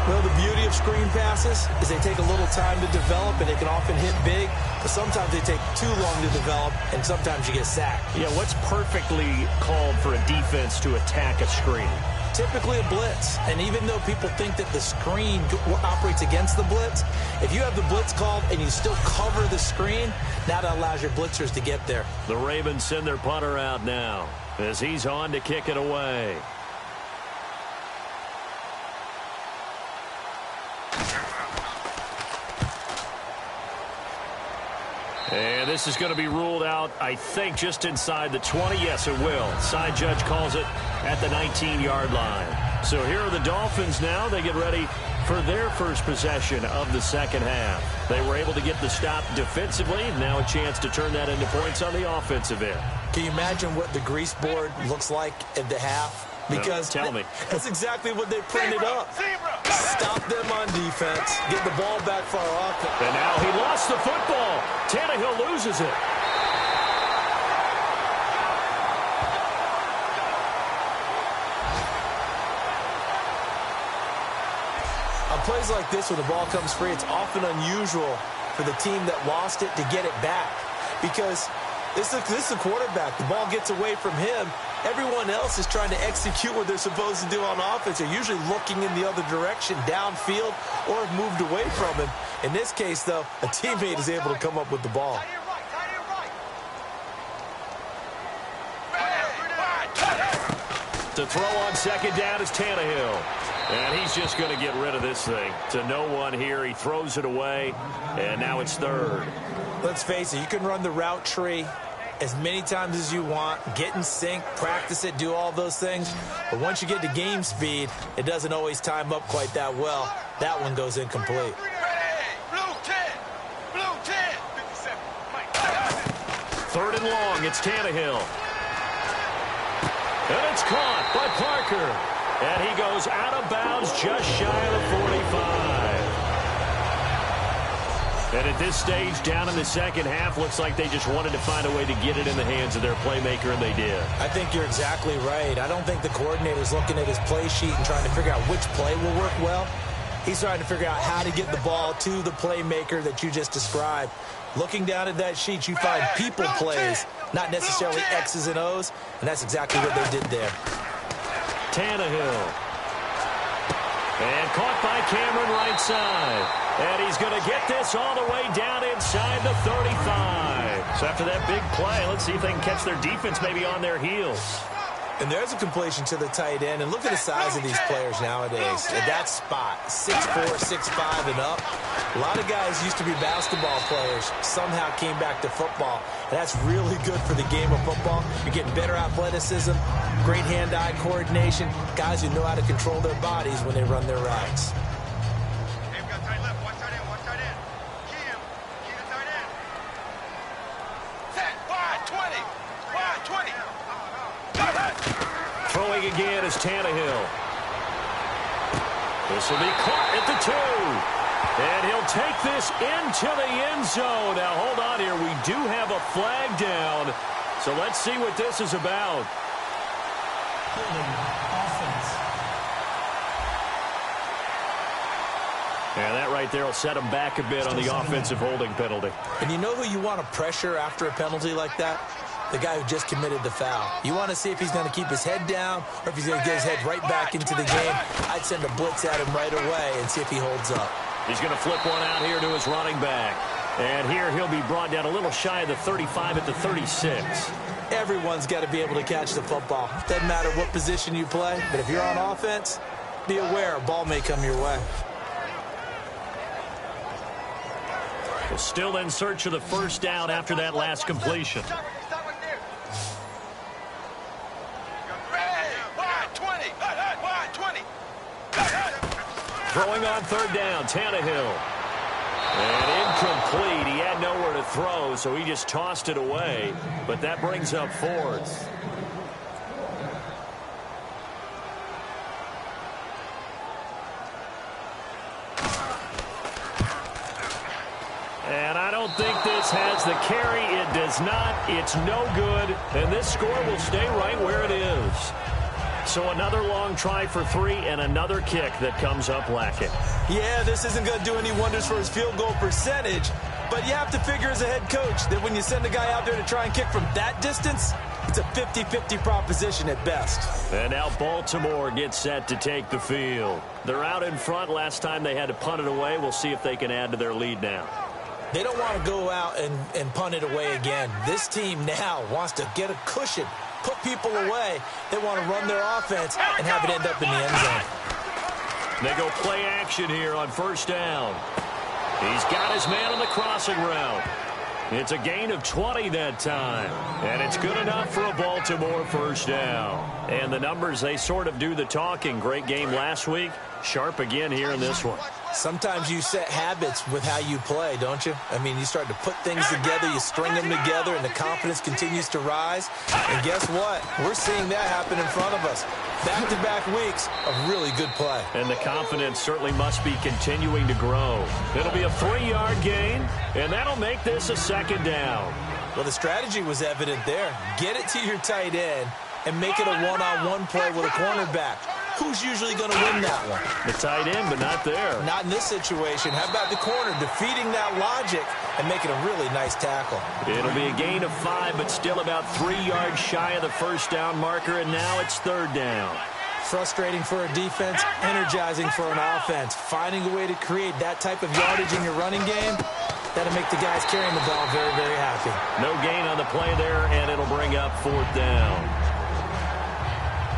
Well, the beauty of screen passes is they take a little time to develop, and they can often hit big, but sometimes they take too long to develop, and sometimes you get sacked. Yeah, what's perfectly called for a defense to attack a screen? Typically a blitz, and even though people think that the screen operates against the blitz, if you have the blitz called and you still cover the screen, that allows your blitzers to get there. The Ravens send their punter out now as he's on to kick it away. And this is going to be ruled out, I think, just inside the 20. Yes, it will. Side judge calls it at the 19-yard line. So here are the Dolphins now. They get ready for their first possession of the second half. They were able to get the stop defensively. Now a chance to turn that into points on the offensive end. Can you imagine what the grease board looks like at the half? Because tell me. That's exactly what they printed up. Stop them on defense, get the ball back for our offense. And now he lost the football. Tannehill loses it. On plays like this, when the ball comes free, it's often unusual for the team that lost it to get it back. Because this is the quarterback. The ball gets away from him. Everyone else is trying to execute what they're supposed to do on offense. They're usually looking in the other direction, downfield, or have moved away from him. In this case, though, a teammate is able to come up with the ball. To throw on second down is Tannehill. And he's just going to get rid of this thing. To no one here. He throws it away, and now it's third. Let's face it, you can run the route tree as many times as you want, get in sync, practice it, do all those things. But once you get to game speed, it doesn't always time up quite that well. That one goes incomplete. Third and long, it's Tannehill. And it's caught by Parker. And he goes out of bounds just shy of the 45. And at this stage, down in the second half, looks like they just wanted to find a way to get it in the hands of their playmaker, and they did. I think you're exactly right. I don't think the coordinator's looking at his play sheet and trying to figure out which play will work well. He's trying to figure out how to get the ball to the playmaker that you just described. Looking down at that sheet, you find people plays, not necessarily X's and O's, and that's exactly what they did there. Tannehill. And caught by Cameron right side. And he's going to get this all the way down inside the 35. So after that big play, let's see if they can catch their defense maybe on their heels. And there's a completion to the tight end. And look at the size of these players nowadays. At that spot, 6'4", 6'5", and up. A lot of guys used to be basketball players, somehow came back to football. And that's really good for the game of football. You're getting better athleticism, great hand-eye coordination, guys who know how to control their bodies when they run their routes. Throwing again is Tannehill. This will be caught at the 2. And he'll take this into the end zone. Now, hold on here. We do have a flag down. So let's see what this is about. And that right there will set him back a bit on the offensive holding penalty. And you know who you want to pressure after a penalty like that? The guy who just committed the foul. You want to see if he's going to keep his head down or if he's going to get his head right back into the game. I'd send a blitz at him right away and see if he holds up. He's going to flip one out here to his running back. And here he'll be brought down a little shy of the 35 at the 36. Everyone's got to be able to catch the football. Doesn't matter what position you play, but if you're on offense, be aware a ball may come your way. Well, still in search of the first down after that last completion. Throwing on third down, Tannehill. And incomplete. He had nowhere to throw, so he just tossed it away. But that brings up fourth. And I don't think this has the carry. It does not. It's no good. And this score will stay right where it is. So another long try for 3 and another kick that comes up lacking. Yeah, this isn't going to do any wonders for his field goal percentage, but you have to figure as a head coach that when you send a guy out there to try and kick from that distance, it's a 50-50 proposition at best. And now Baltimore gets set to take the field. They're out in front. Last time they had to punt it away. We'll see if they can add to their lead now. They don't want to go out and punt it away again. This team now wants to get a cushion, put people away. They want to run their offense and have it end up in the end zone. They go play action here on first down. He's got his man on the crossing route. It's a gain of 20 that time. And it's good enough for a Baltimore first down. And the numbers, they sort of do the talking. Great game last week. Sharp again here in this one. Sometimes you set habits with how you play, don't you? I mean, you start to put things together, you string them together, and the confidence continues to rise. And guess what? We're seeing that happen in front of us. Back-to-back weeks of really good play. And the confidence certainly must be continuing to grow. It'll be a 3-yard gain, and that'll make this a second down. Well, the strategy was evident there. Get it to your tight end and make it a one-on-one play with a cornerback. Who's usually going to win that one? The tight end, but not there. Not in this situation. How about the corner defeating that logic and making a really nice tackle? It'll be a gain of 5, but still about 3 yards shy of the first down marker, and now it's third down. Frustrating for a defense, energizing for an offense. Finding a way to create that type of yardage in your running game, that'll make the guys carrying the ball very, very happy. No gain on the play there, and it'll bring up fourth down.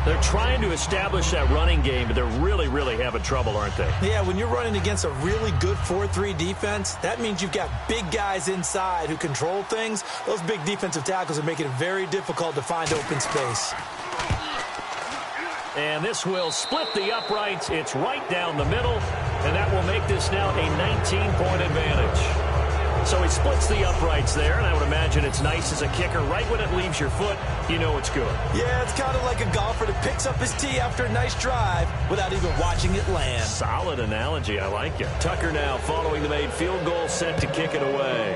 They're trying to establish that running game, but they're really, really having trouble, aren't they? Yeah, when you're running against a really good 4-3 defense, that means you've got big guys inside who control things. Those big defensive tackles are making it very difficult to find open space. And this will split the uprights. It's right down the middle, and that will make this now a 19-point advantage. So he splits the uprights there, and I would imagine it's nice as a kicker. Right when it leaves your foot, you know it's good. Yeah, it's kind of like a golfer that picks up his tee after a nice drive without even watching it land. Solid analogy. I like it. Tucker now following the made field goal, set to kick it away.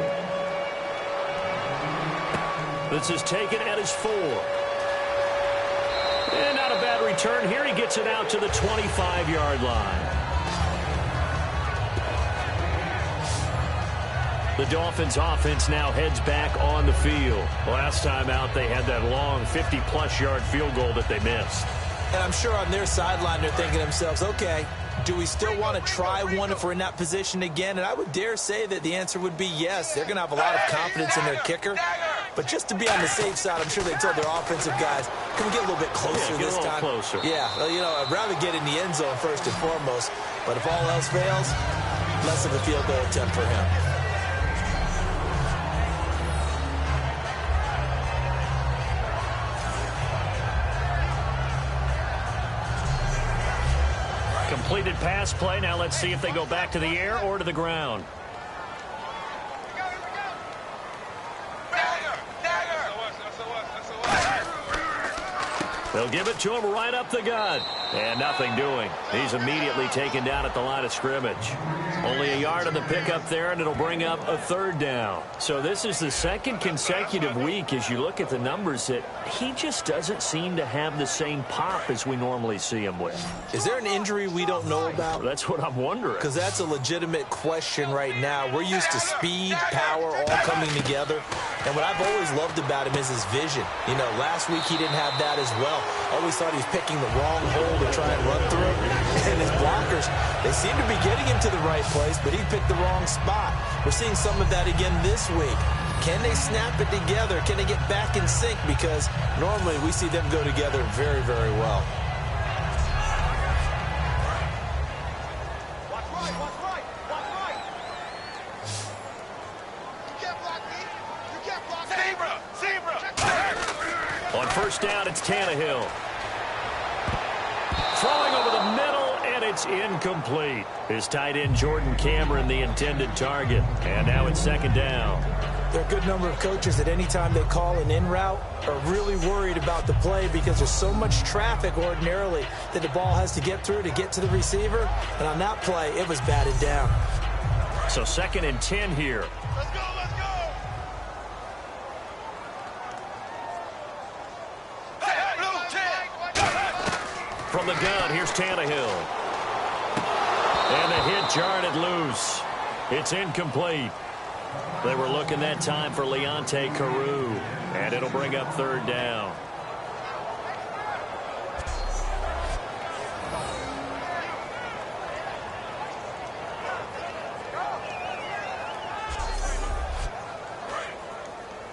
This is taken at his 4. And not a bad return here. He gets it out to the 25-yard line. The Dolphins offense now heads back on the field. Last time out, they had that long 50-plus yard field goal that they missed. And I'm sure on their sideline, they're thinking to themselves, okay, do we still want to try one if we're in that position again? And I would dare say that the answer would be yes. They're going to have a lot of confidence in their kicker. But just to be on the safe side, I'm sure they told their offensive guys, can we get a little bit closer this time? Closer. Yeah, well, you know, I'd rather get in the end zone first and foremost. But if all else fails, less of a field goal attempt for him. Completed pass play. Now let's see if they go back to the air or to the ground. They'll give it to him right up the gut. And nothing doing. He's immediately taken down at the line of scrimmage. Only a yard on the pickup there, and it'll bring up a third down. So this is the second consecutive week, as you look at the numbers, that he just doesn't seem to have the same pop as we normally see him with. Is there an injury we don't know about? That's what I'm wondering. Because that's a legitimate question right now. We're used to speed, power, all coming together. And what I've always loved about him is his vision. You know, last week he didn't have that as well. Always thought he was picking the wrong hole to try and run through. And his blockers, they seem to be getting him to the right place, but he picked the wrong spot. We're seeing some of that again this week. Can they snap it together? Can they get back in sync? Because normally we see them go together very, very well. On first down, it's Tannehill. Throwing over the middle, and it's incomplete. His tight end, Jordan Cameron, the intended target. And now it's second down. There are a good number of coaches that any time they call an in route are really worried about the play because there's so much traffic ordinarily that the ball has to get through to get to the receiver. And on that play, it was batted down. So second and 10 here. Let's go, let's go. Hey, blue 10. From the gun, here's Tannehill. And the hit jarred it loose. It's incomplete. They were looking that time for Leonte Carew. And it'll bring up third down.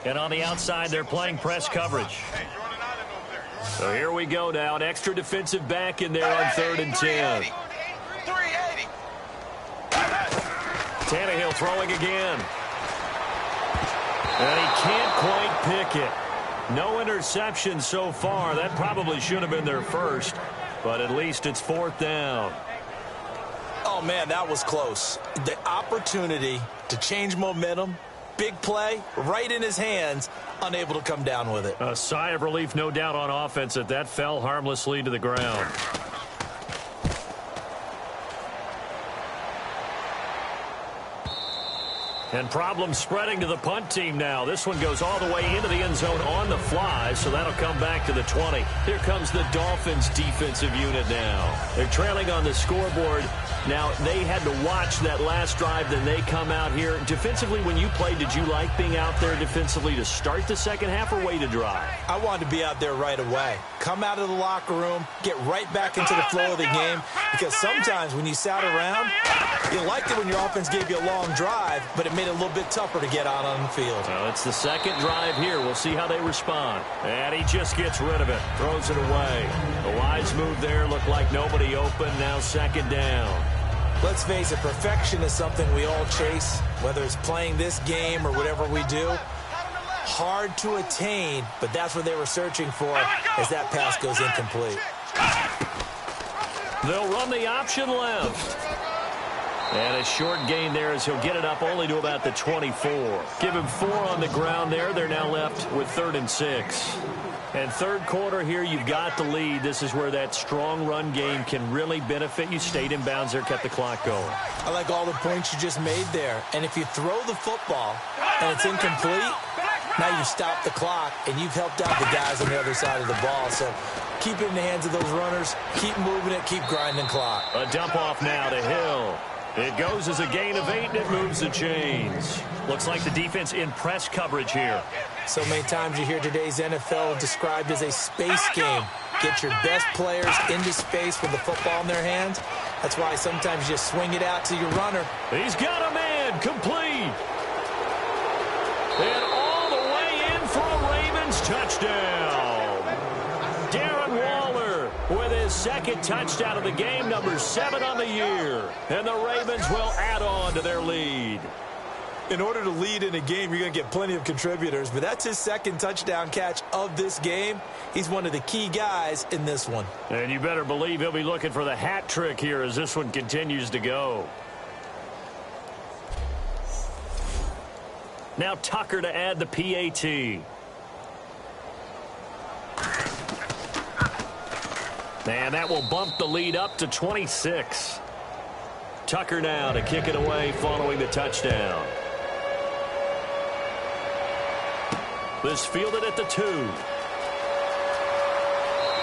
And on the outside, they're playing press coverage. So here we go now. An extra defensive back in there on third and 10. 380. Tannehill throwing again. And he can't quite pick it. No interception so far. That probably should have been their first. But at least it's fourth down. Oh, man, that was close. The opportunity to change momentum, big play, right in his hands, unable to come down with it. A sigh of relief, no doubt, on offense that that fell harmlessly to the ground. And problems spreading to the punt team now. This one goes all the way into the end zone on the fly, so that'll come back to the 20. Here comes the Dolphins defensive unit now. They're trailing on the scoreboard. Now, they had to watch that last drive, then they come out here. Defensively, when you played, did you like being out there defensively to start the second half or wait to drive? I wanted to be out there right away. Come out of the locker room, get right back into the flow of the game, because sometimes when you sat around, you liked it when your offense gave you a long drive, but it made it a little bit tougher to get out on the field. Well, it's the second drive here. We'll see how they respond. And he just gets rid of it, throws it away. The wise move there, looked like nobody open. Now second down. Let's face it, perfection is something we all chase, whether it's playing this game or whatever we do. Hard to attain, but that's what they were searching for as that pass goes incomplete. They'll run the option left. And a short gain there as he'll get it up only to about the 24. Give him 4 on the ground there. They're now left with 3rd and 6. And third quarter here, you've got the lead. This is where that strong run game can really benefit you. Stayed in bounds there, kept the clock going. I like all the points you just made there. And if you throw the football and it's incomplete, now you've stopped the clock and you've helped out the guys on the other side of the ball. So keep it in the hands of those runners. Keep moving it. Keep grinding clock. A dump off now to Hill. It goes as a gain of 8, and it moves the chains. Looks like the defense in press coverage here. So many times you hear today's NFL described as a space game. Get your best players into space with the football in their hands. That's why sometimes you just swing it out to your runner. He's got a man, complete. And all the way in for a Ravens touchdown. Darren Waller with his second touchdown of the game, number 7 on the year. And the Ravens will add on to their lead. In order to lead in a game, you're going to get plenty of contributors, but that's his second touchdown catch of this game. He's one of the key guys in this one. And you better believe he'll be looking for the hat trick here as this one continues to go. Now Tucker to add the PAT. And that will bump the lead up to 26. Tucker now to kick it away following the touchdown. This fielded at the 2.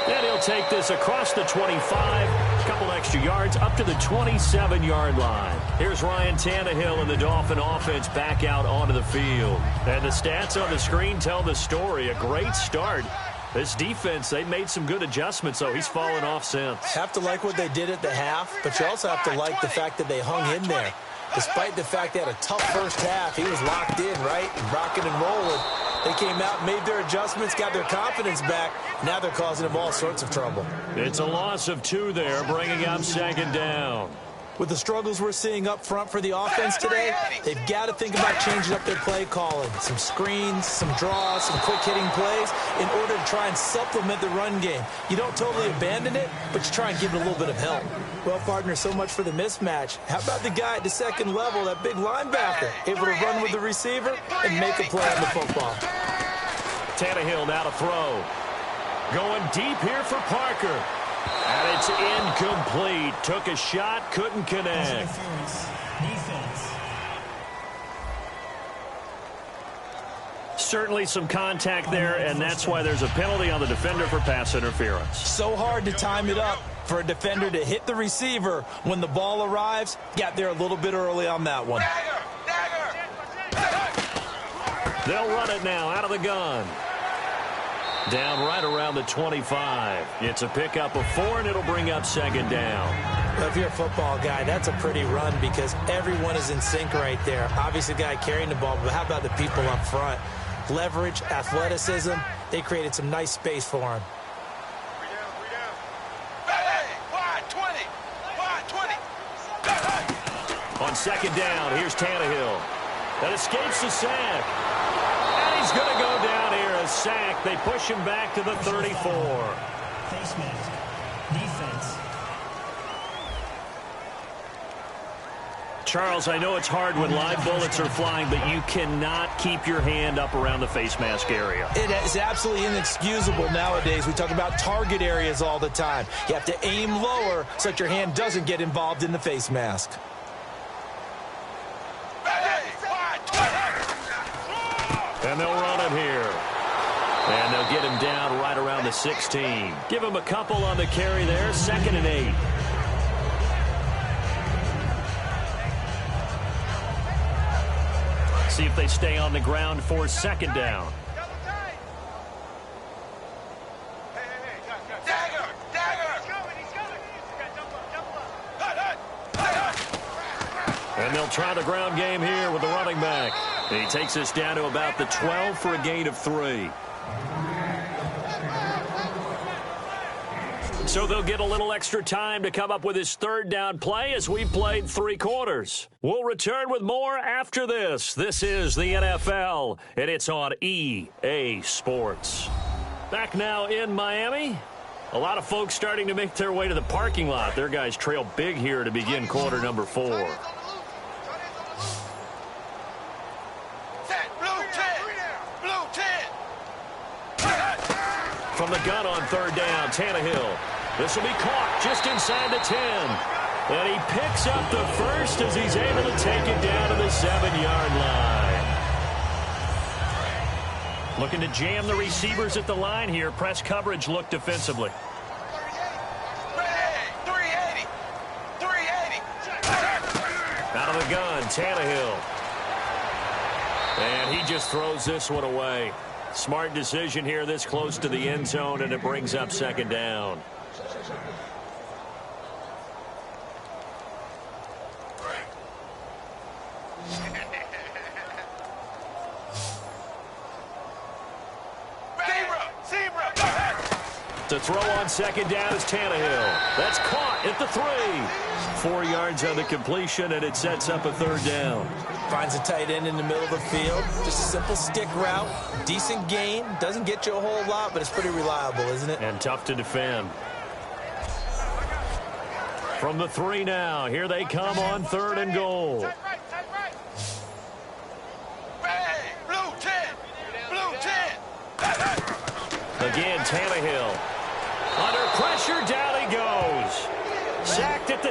And he'll take this across the 25. A couple extra yards up to the 27-yard line. Here's Ryan Tannehill and the Dolphin offense back out onto the field. And the stats on the screen tell the story. A great start. This defense, they made some good adjustments, so he's fallen off since. Have to like what they did at the half, but you also have to like the fact that they hung in there. Despite the fact they had a tough first half, he was locked in, right? Rocking and rolling. They came out, made their adjustments, got their confidence back. Now they're causing him all sorts of trouble. It's a loss of 2 there, bringing up second down. With the struggles we're seeing up front for the offense today, they've got to think about changing up their play calling. Some screens, some draws, some quick-hitting plays in order to try and supplement the run game. You don't totally abandon it, but you try and give it a little bit of help. Well, partner, so much for the mismatch. How about the guy at the second level, that big linebacker, able to run with the receiver and make a play on the football? Tannehill now to throw. Going deep here for Parker. And it's incomplete. Took a shot, couldn't connect. Certainly some contact there, and that's why there's a penalty on the defender for pass interference. So hard to time it up for a defender to hit the receiver when the ball arrives. Got there a little bit early on that one. They'll run it now out of the gun. Down right around the 25. It's a pickup of 4, and it'll bring up second down. Well, if you're a football guy, that's a pretty run because everyone is in sync right there. Obviously, the guy carrying the ball, but how about the people up front? Leverage, athleticism, they created some nice space for him. On second down, here's Tannehill. That escapes the sack. And he's going to go down here. A sack. They push him back to the 34. Face mask. Defense. Charles, I know it's hard when live bullets are flying, but you cannot keep your hand up around the face mask area. It is absolutely inexcusable nowadays. We talk about target areas all the time. You have to aim lower so that your hand doesn't get involved in the face mask. And they'll run him here. And they'll get him down right around the 16. Give him a couple on the carry there. 2nd and 8. See if they stay on the ground for second down. And they'll try the ground game here with the running back. And he takes us down to about the 12 for a gain of 3. So they'll get a little extra time to come up with his third down play as we played 3 quarters. We'll return with more after this. This is the NFL, and it's on EA Sports. Back now in Miami. A lot of folks starting to make their way to the parking lot. Their guys trail big here to begin quarter number 4. From the gun on third down, Tannehill. This will be caught just inside the 10. And he picks up the first as he's able to take it down to the 7-yard line. Looking to jam the receivers at the line here. Press coverage look defensively. 380. Out of the gun, Tannehill. And he just throws this one away. Smart decision here this close to the end zone, and it brings up second down. To throw on second down is Tannehill. That's caught at the 3. 4 yards on the completion, and it sets up a third down. Finds a tight end in the middle of the field. Just a simple stick route. Decent gain. Doesn't get you a whole lot, but it's pretty reliable, isn't it? And tough to defend. From the 3 now. Here they come on 3rd and goal. Again, Tannehill. Under pressure, down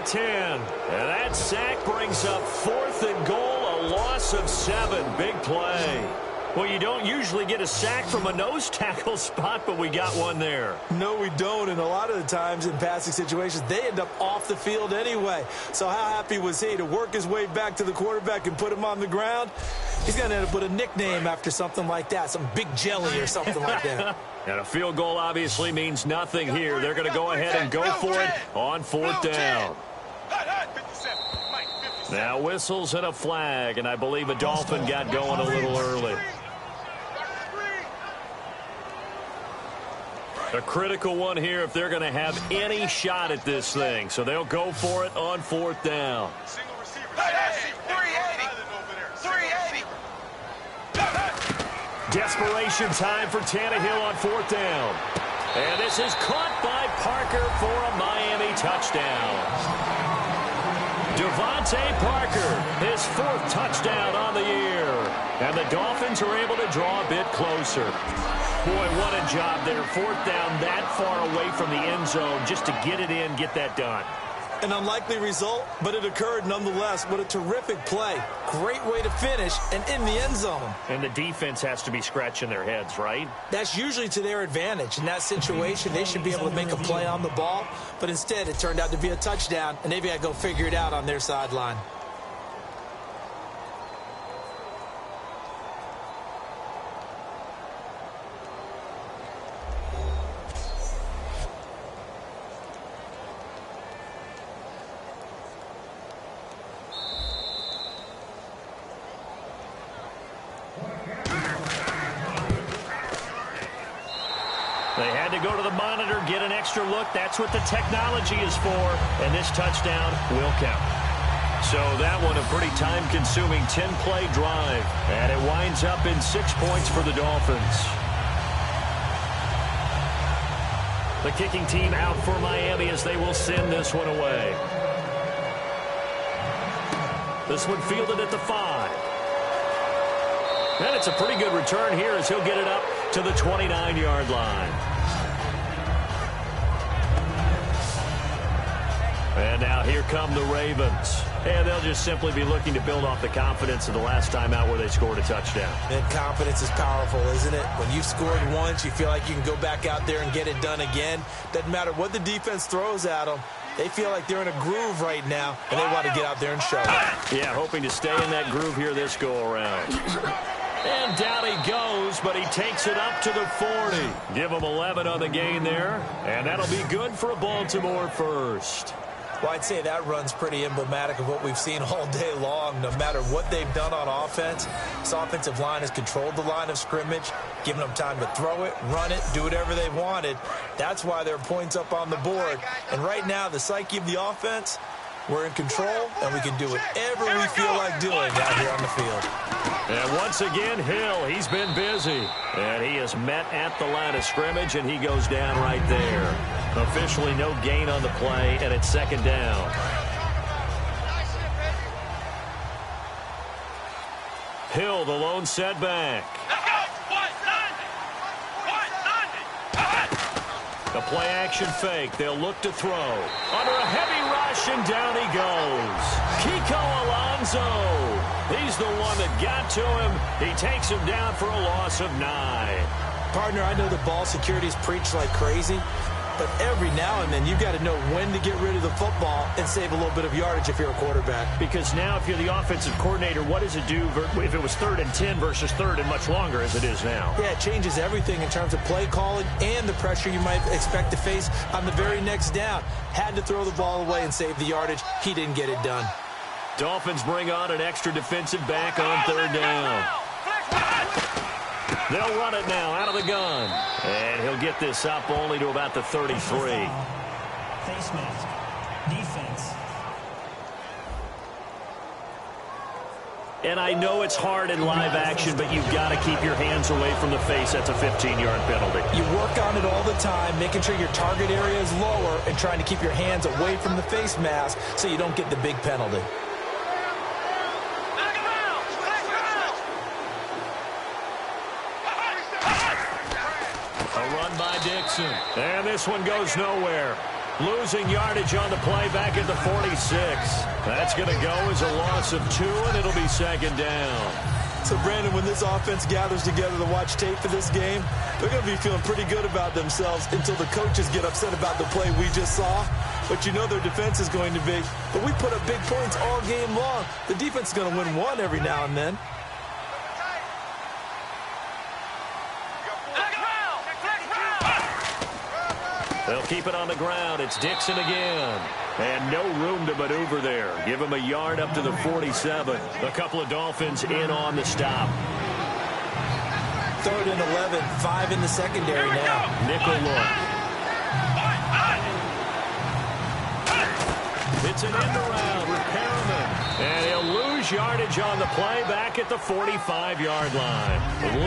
10. And that sack brings up 4th and goal, a loss of 7. Big play. Well, you don't usually get a sack from a nose tackle spot, but we got one there. No, we don't. And a lot of the times in passing situations, they end up off the field anyway. So how happy was he to work his way back to the quarterback and put him on the ground? He's going to end up with a nickname after something like that, some big jelly or something like that. And a field goal obviously means nothing here. They're going to go ahead and go for it on 4th down. Now whistles and a flag, and I believe a Dolphin got going a little early. A critical one here if they're going to have any shot at this thing. So they'll go for it on 4th down. 380. Desperation time for Tannehill on 4th down. And this is caught by Parker for a Miami touchdown. Devontae Parker, his 4th touchdown on the year. And the Dolphins are able to draw a bit closer. Boy, what a job there. 4th down that far away from the end zone just to get it in, get that done. An unlikely result, but it occurred nonetheless. What a terrific play. Great way to finish and in the end zone. And the defense has to be scratching their heads, right? That's usually to their advantage. In that situation, they should be able to make a play on the ball, but instead it turned out to be a touchdown, and they've got to go figure it out on their sideline. They had to go to the monitor, get an extra look. That's what the technology is for, and this touchdown will count. So that one, a pretty time-consuming 10-play drive, and it winds up in 6 points for the Dolphins. The kicking team out for Miami as they will send this one away. This one fielded at the 5. And it's a pretty good return here as he'll get it up to the 29-yard line. And now here come the Ravens. And they'll just simply be looking to build off the confidence of the last time out where they scored a touchdown. And confidence is powerful, isn't it? When you've scored once, you feel like you can go back out there and get it done again. Doesn't matter what the defense throws at them. They feel like they're in a groove right now, and they want to get out there and show it. Yeah, hoping to stay in that groove here this go-around. And down he goes, but he takes it up to the 40. Give him 11 on the gain there, and that'll be good for a Baltimore first. Well, I'd say that run's pretty emblematic of what we've seen all day long. No matter what they've done on offense, this offensive line has controlled the line of scrimmage, given them time to throw it, run it, do whatever they wanted. That's why there are points up on the board. And right now, the psyche of the offense, we're in control, and we can do whatever we feel like doing out here on the field. And once again, Hill, he's been busy. And he is met at the line of scrimmage, and he goes down right there. Officially no gain on the play, and it's 2nd down. Hill, the lone setback. The play-action fake. They'll look to throw. Under a heavy rush, and down he goes. Kiko Alonso. He's the one that got to him. He takes him down for a loss of 9. Partner, I know the ball security is preached like crazy, but every now and then you've got to know when to get rid of the football and save a little bit of yardage if you're a quarterback. Because now if you're the offensive coordinator, what does it do if it was 3rd and 10 versus 3rd and much longer as it is now? Yeah, it changes everything in terms of play calling and the pressure you might expect to face on the very next down. Had to throw the ball away and save the yardage. He didn't get it done. Dolphins bring on an extra defensive back on 3rd down. They'll run it now out of the gun. And he'll get this up only to about the 33. Face mask. Defense. And I know it's hard in live action, but you've got to keep your hands away from the face. That's a 15-yard penalty. You work on it all the time, making sure your target area is lower and trying to keep your hands away from the face mask so you don't get the big penalty. A run by Dixon. And this one goes nowhere. Losing yardage on the play back at the 46. That's going to go as a loss of 2, and it'll be second down. So, Brandon, when this offense gathers together to watch tape for this game, they're going to be feeling pretty good about themselves until the coaches get upset about the play we just saw. But you know their defense is going to be. But we put up big points all game long. The defense is going to win one every now and then. They'll keep it on the ground. It's Dixon again. And no room to maneuver there. Give him a yard up to the 47. A couple of Dolphins in on the stop. 3rd and 11, 5 in the secondary now. Nickel look. It's an end around. Repairman. And he'll lose yardage on the play back at the 45-yard line.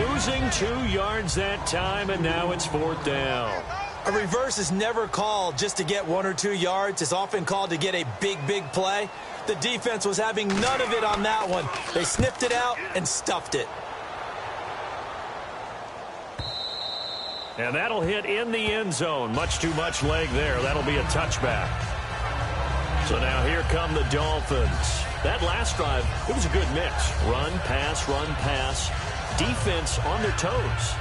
Losing 2 yards that time, and now it's 4th down. A reverse is never called just to get 1 or 2 yards. It's often called to get a big play. The defense was having none of it on that one. They sniffed it out and stuffed it. And that'll hit in the end zone. Much too much leg there. That'll be a touchback. So now here come the Dolphins. That last drive, it was a good mix. Run, pass. Defense on their toes.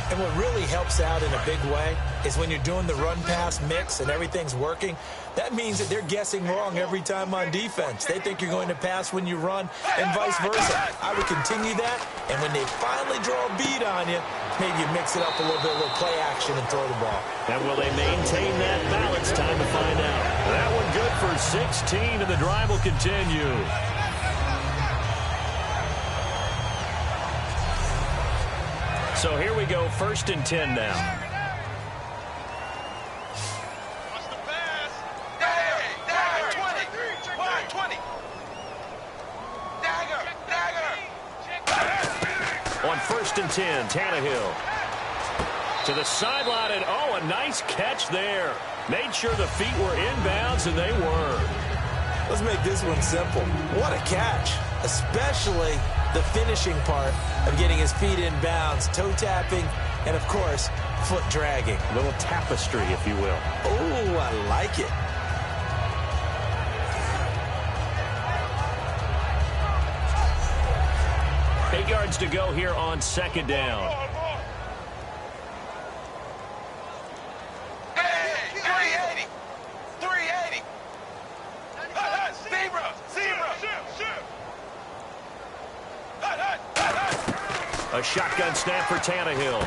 And what really helps out in a big way is when you're doing the run-pass mix and everything's working, that means that they're guessing wrong every time on defense. They think you're going to pass when you run and vice versa. I would continue that, and when they finally draw a bead on you, maybe you mix it up a little bit, a little play action and throw the ball. And will they maintain that balance? Time to find out. That one good for 16, and the drive will continue. So here we go, 1st and 10 now. Watch the pass. Dagger. 20. Dagger. On 1st and 10, Tannehill. To the sideline, and a nice catch there. Made sure the feet were inbounds, and they were. Let's make this one simple. What a catch, especially the finishing part of getting his feet in bounds, toe tapping, and, of course, foot dragging. A little tapestry, if you will. Oh, I like it. Eight yards to go here on 2nd down. Hey, 380. 380. Zebra. A shotgun snap for Tannehill.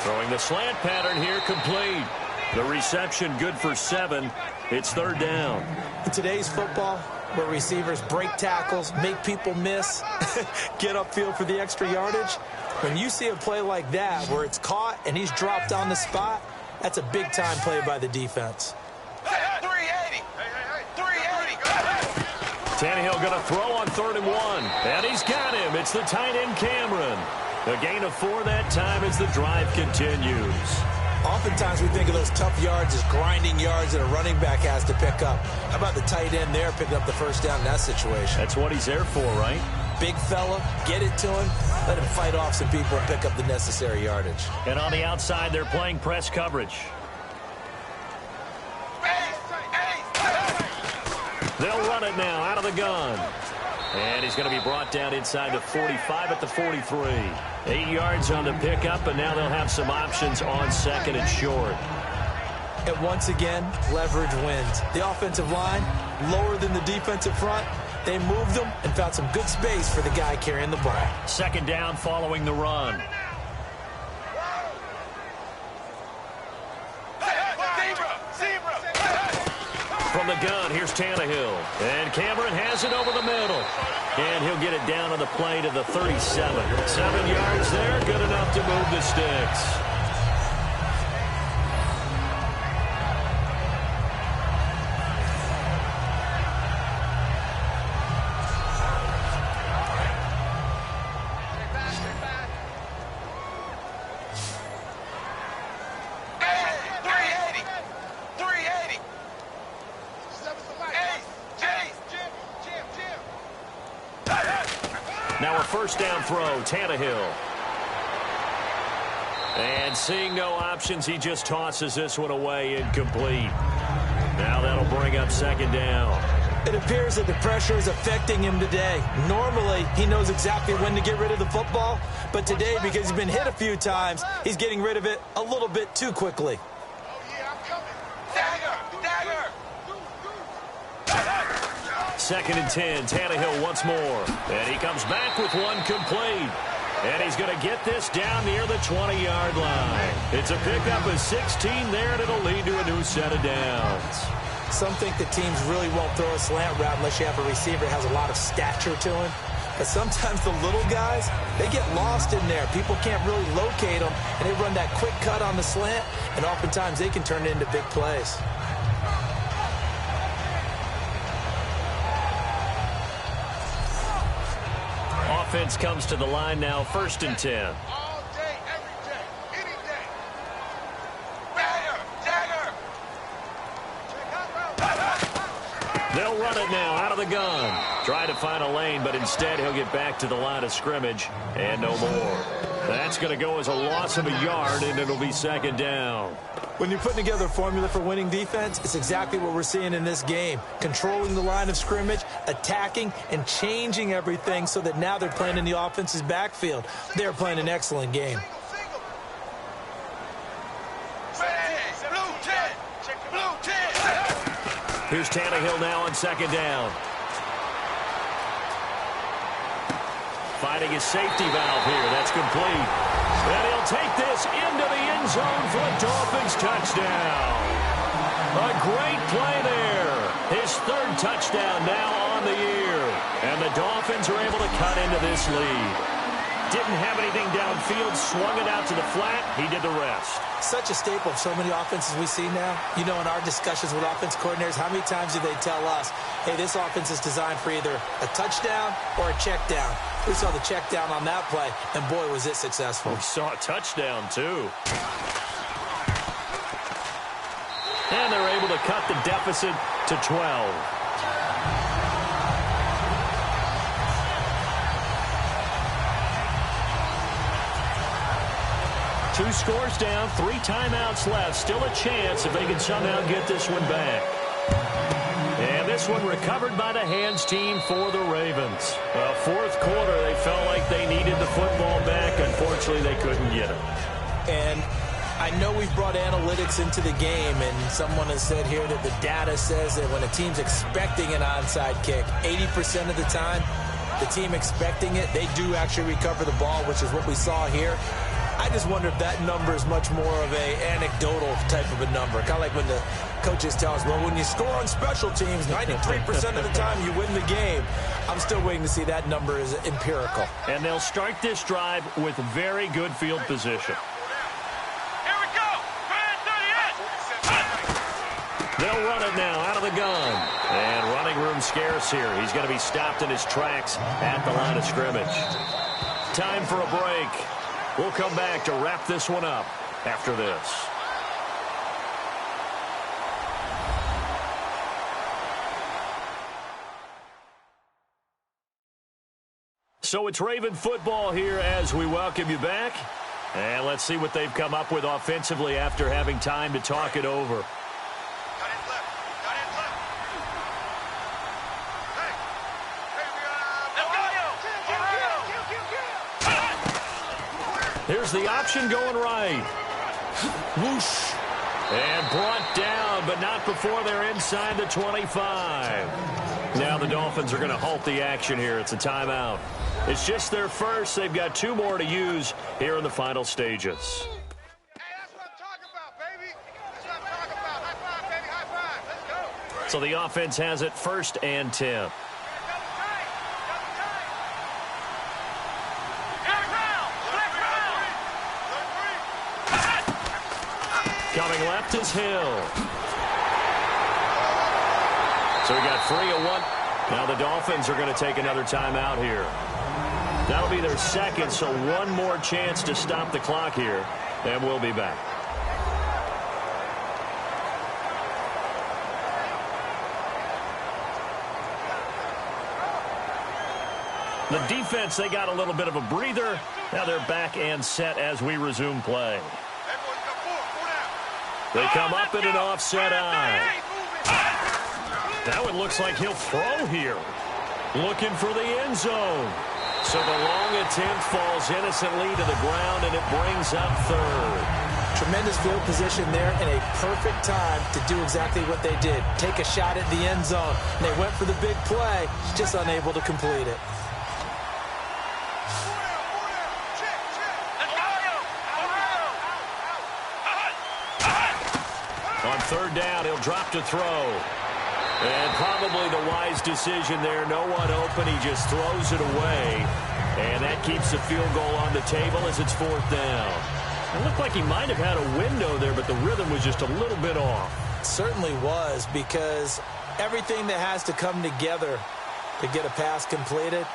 Throwing the slant pattern here, complete. The reception good for 7. It's 3rd down. In today's football, where receivers break tackles, make people miss, get upfield for the extra yardage, when you see a play like that where it's caught and he's dropped on the spot, that's a big-time play by the defense. 380. 380. Tannehill going to throw on 3rd and 1. And he's got him. It's the tight end, Cameron. A gain of 4 that time as the drive continues. Oftentimes we think of those tough yards as grinding yards that a running back has to pick up. How about the tight end there picking up the 1st down in that situation? That's what he's there for, right? Big fella, get it to him, let him fight off some people and pick up the necessary yardage. And on the outside, they're playing press coverage. They'll run it now out of the gun. And he's going to be brought down inside the 45 at the 43. 8 yards on the pickup, and now they'll have some options on 2nd and short. And once again, leverage wins. The offensive line, lower than the defensive front. They moved them and found some good space for the guy carrying the ball. 2nd down following the run. From the gun, here's Tannehill. And Cameron has it over the middle. And he'll get it down on the play to the 37. 7 yards there, good enough to move the sticks. Now a 1st down throw, Tannehill. And seeing no options, he just tosses this one away, incomplete. Now that'll bring up second down. It appears that the pressure is affecting him today. Normally, he knows exactly when to get rid of the football, but today, because he's been hit a few times, he's getting rid of it a little bit too quickly. Second and 10, Tannehill once more. And he comes back with one complete. And he's going to get this down near the 20-yard line. It's a pickup of 16 there, and it'll lead to a new set of downs. Some think that teams really won't throw a slant route unless you have a receiver that has a lot of stature to him. But sometimes the little guys, they get lost in there. People can't really locate them, and they run that quick cut on the slant, and oftentimes they can turn it into big plays. Offense comes to the line now, first and 10. All day, every day, any day. Dagger! They'll run it now out of the gun. Try to find a lane, but instead he'll get back to the line of scrimmage and no more. That's going to go as a loss of a yard, and it'll be second down. When you're putting together a formula for winning defense, it's exactly what we're seeing in this game. Controlling the line of scrimmage, attacking, and changing everything so that now they're playing in the offense's backfield. They're playing an excellent game. Here's Tannehill now on second down. Finding his safety valve here. That's complete. And he'll take this into the end zone for a Dolphins touchdown. A great play there. His third touchdown now on the year. And the Dolphins are able to cut into this lead. Didn't have anything downfield, swung it out to the flat. He did the rest. Such a staple of so many offenses we see now. You know, in our discussions with offense coordinators, how many times do they tell us, hey, this offense is designed for either a touchdown or a check down. We saw the check down on that play, and boy, was it successful. We saw a touchdown, too. And they're able to cut the deficit to 12. Two scores down, 3 timeouts left. Still a chance if they can somehow get this one back. And this one recovered by the hands team for the Ravens. Fourth quarter, they felt like they needed the football back. Unfortunately, they couldn't get it. And I know we've brought analytics into the game, and someone has said here that the data says that when a team's expecting an onside kick, 80% of the time, the team expecting it, they do actually recover the ball, which is what we saw here. I just wonder if that number is much more of a anecdotal type of a number. Kind of like when the coaches tell us, well, when you score on special teams, 93% of the time you win the game. I'm still waiting to see that number is empirical. And they'll start this drive with very good field position. Here we go. They'll run it now out of the gun. And running room scarce here. He's going to be stopped in his tracks at the line of scrimmage. Time for a break. We'll come back to wrap this one up after this. So it's Raven football here as we welcome you back. And let's see what they've come up with offensively after having time to talk it over. Here's the option going right. Whoosh. And brought down, but not before they're inside the 25. Now the Dolphins are going to halt the action here. It's a timeout. It's just their first. They've got 2 more to use here in the final stages. Hey, that's what I'm talking about, baby. That's what I'm talking about. High five, baby. High five. Let's go. So the offense has it first and 10. Coming left is Hill. So we got 3 of 1. Now the Dolphins are going to take another timeout here. That'll be their second, so 1 more chance to stop the clock here, and we'll be back. The defense, they got a little bit of a breather. Now they're back and set as we resume play. They come up in an offset eye. Now it looks like he'll throw here. Looking for the end zone. So the long attempt falls innocently to the ground, and it brings up third. Tremendous field position there and a perfect time to do exactly what they did. Take a shot at the end zone. And they went for the big play, just unable to complete it. On third down, he'll drop to throw. And probably the wise decision there. No one open. He just throws it away. And that keeps the field goal on the table as it's fourth down. It looked like he might have had a window there, but the rhythm was just a little bit off. It certainly was, because everything that has to come together to get a pass completed,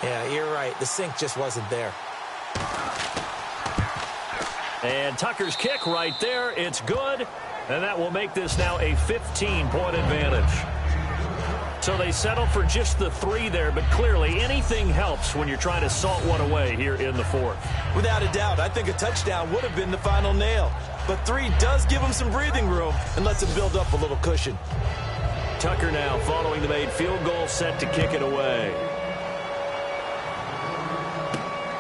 yeah, you're right. The sync just wasn't there. And Tucker's kick right there. It's good. And that will make this now a 15-point advantage. So they settle for just the 3 there, but clearly anything helps when you're trying to salt one away here in the fourth. Without a doubt, I think a touchdown would have been the final nail. But 3 does give them some breathing room and lets them build up a little cushion. Tucker now following the made field goal, set to kick it away.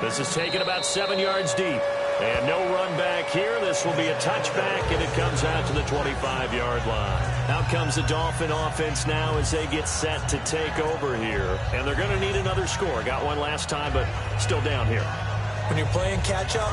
This is taken about 7 yards deep. And no run back here. This will be a touchback, and it comes out to the 25-yard line. Out comes the Dolphin offense now as they get set to take over here. And they're going to need another score. Got one last time, but still down here. When you're playing catch-up,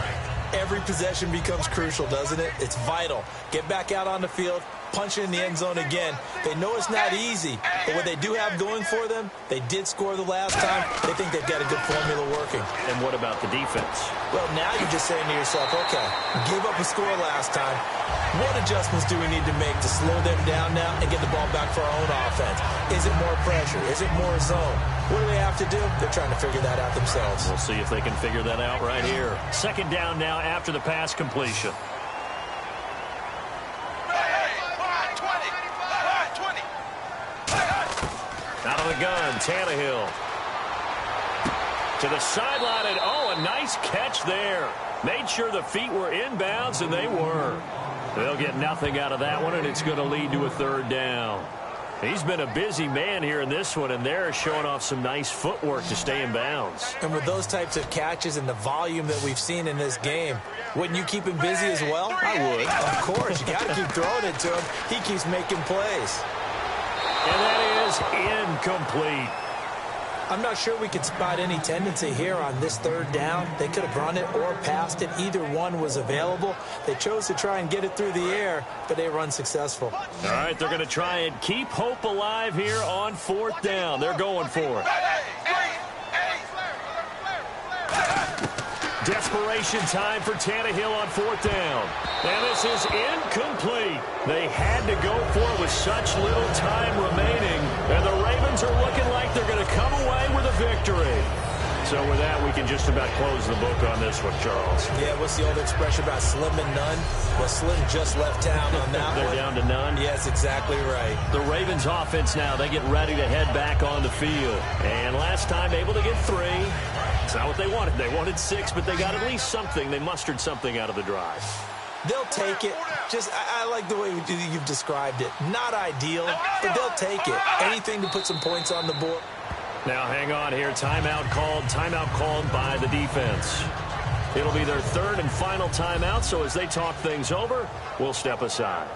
every possession becomes crucial, doesn't it? It's vital. Get back out on the field, punch it in the end zone again. They know it's not easy, but what they do have going for them, they did score the last time. They think they've got a good formula working. And what about the defense? Well, now you're just saying to yourself, okay, gave up a score last time. What adjustments do we need to make to slow them down now and get the ball back for our own offense? Is it more pressure? Is it more zone? What do they have to do? They're trying to figure that out themselves. We'll see if they can figure that out right here. Second down now after the pass completion. Out of the gun, Tannehill. To the sideline, and oh, a nice catch there. Made sure the feet were inbounds, and they were. They'll get nothing out of that one, and it's going to lead to a third down. He's been a busy man here in this one, and they're showing off some nice footwork to stay in bounds. And with those types of catches and the volume that we've seen in this game, wouldn't you keep him busy as well? I would. Of course. You got to keep throwing it to him. He keeps making plays. And that is incomplete. I'm not sure we could spot any tendency here on this third down. They could have run it or passed it. Either one was available. They chose to try and get it through the air, but they were unsuccessful. All right, they're going to try and keep hope alive here on fourth down. They're going for it. Desperation time for Tannehill on fourth down. And this is incomplete. They had to go for it with such little time remaining. And the Ravens are looking like they're going to come away with a victory. So with that, we can just about close the book on this one, Charles. Yeah, what's the old expression about slim and none? Well, Slim just left town on that They're one. down to none? Yes, exactly right. The Ravens offense now, they get ready to head back on the field. And last time able to get 3. It's not what they wanted. They wanted 6, but they got at least something. They mustered something out of the drive. They'll take it. I like the way you've described it. Not ideal, but they'll take it. Anything to put some points on the board. Now hang on here. Timeout called by the defense. It'll be their third and final timeout, so as they talk things over, we'll step aside.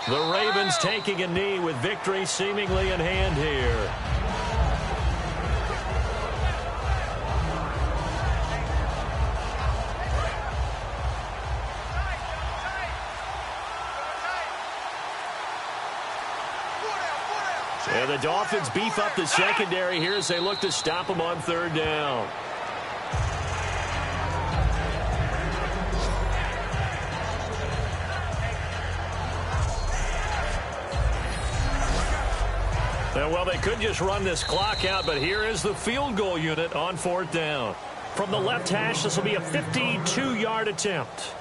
The Ravens taking a knee with victory seemingly in hand here. And the Dolphins beef up the secondary here as they look to stop them on third down. And well, they could just run this clock out, but here is the field goal unit on fourth down. From the left hash, this will be a 52-yard attempt.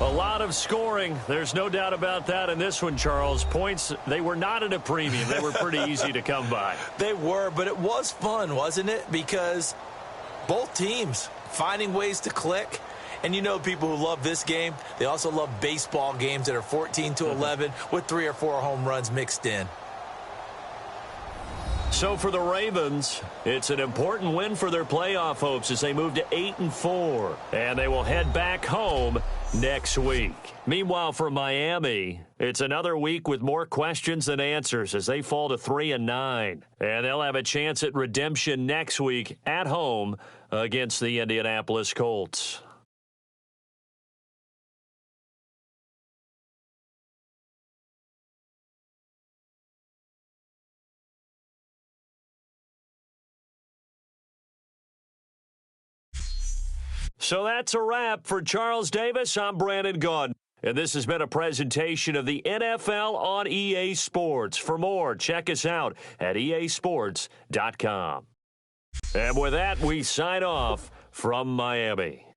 A lot of scoring. There's no doubt about that in this one, Charles. Points, they were not at a premium. They were pretty easy to come by. They were, but it was fun, wasn't it? Because both teams finding ways to click. And you know people who love this game, they also love baseball games that are 14-11 with 3 or 4 home runs mixed in. So for the Ravens, it's an important win for their playoff hopes as they move to 8-4. And they will head back home next week. Meanwhile, for Miami, it's another week with more questions than answers as they fall to 3-9. And they'll have a chance at redemption next week at home against the Indianapolis Colts. So that's a wrap. For Charles Davis, I'm Brandon Gunn. And this has been a presentation of the NFL on EA Sports. For more, check us out at easports.com. And with that, we sign off from Miami.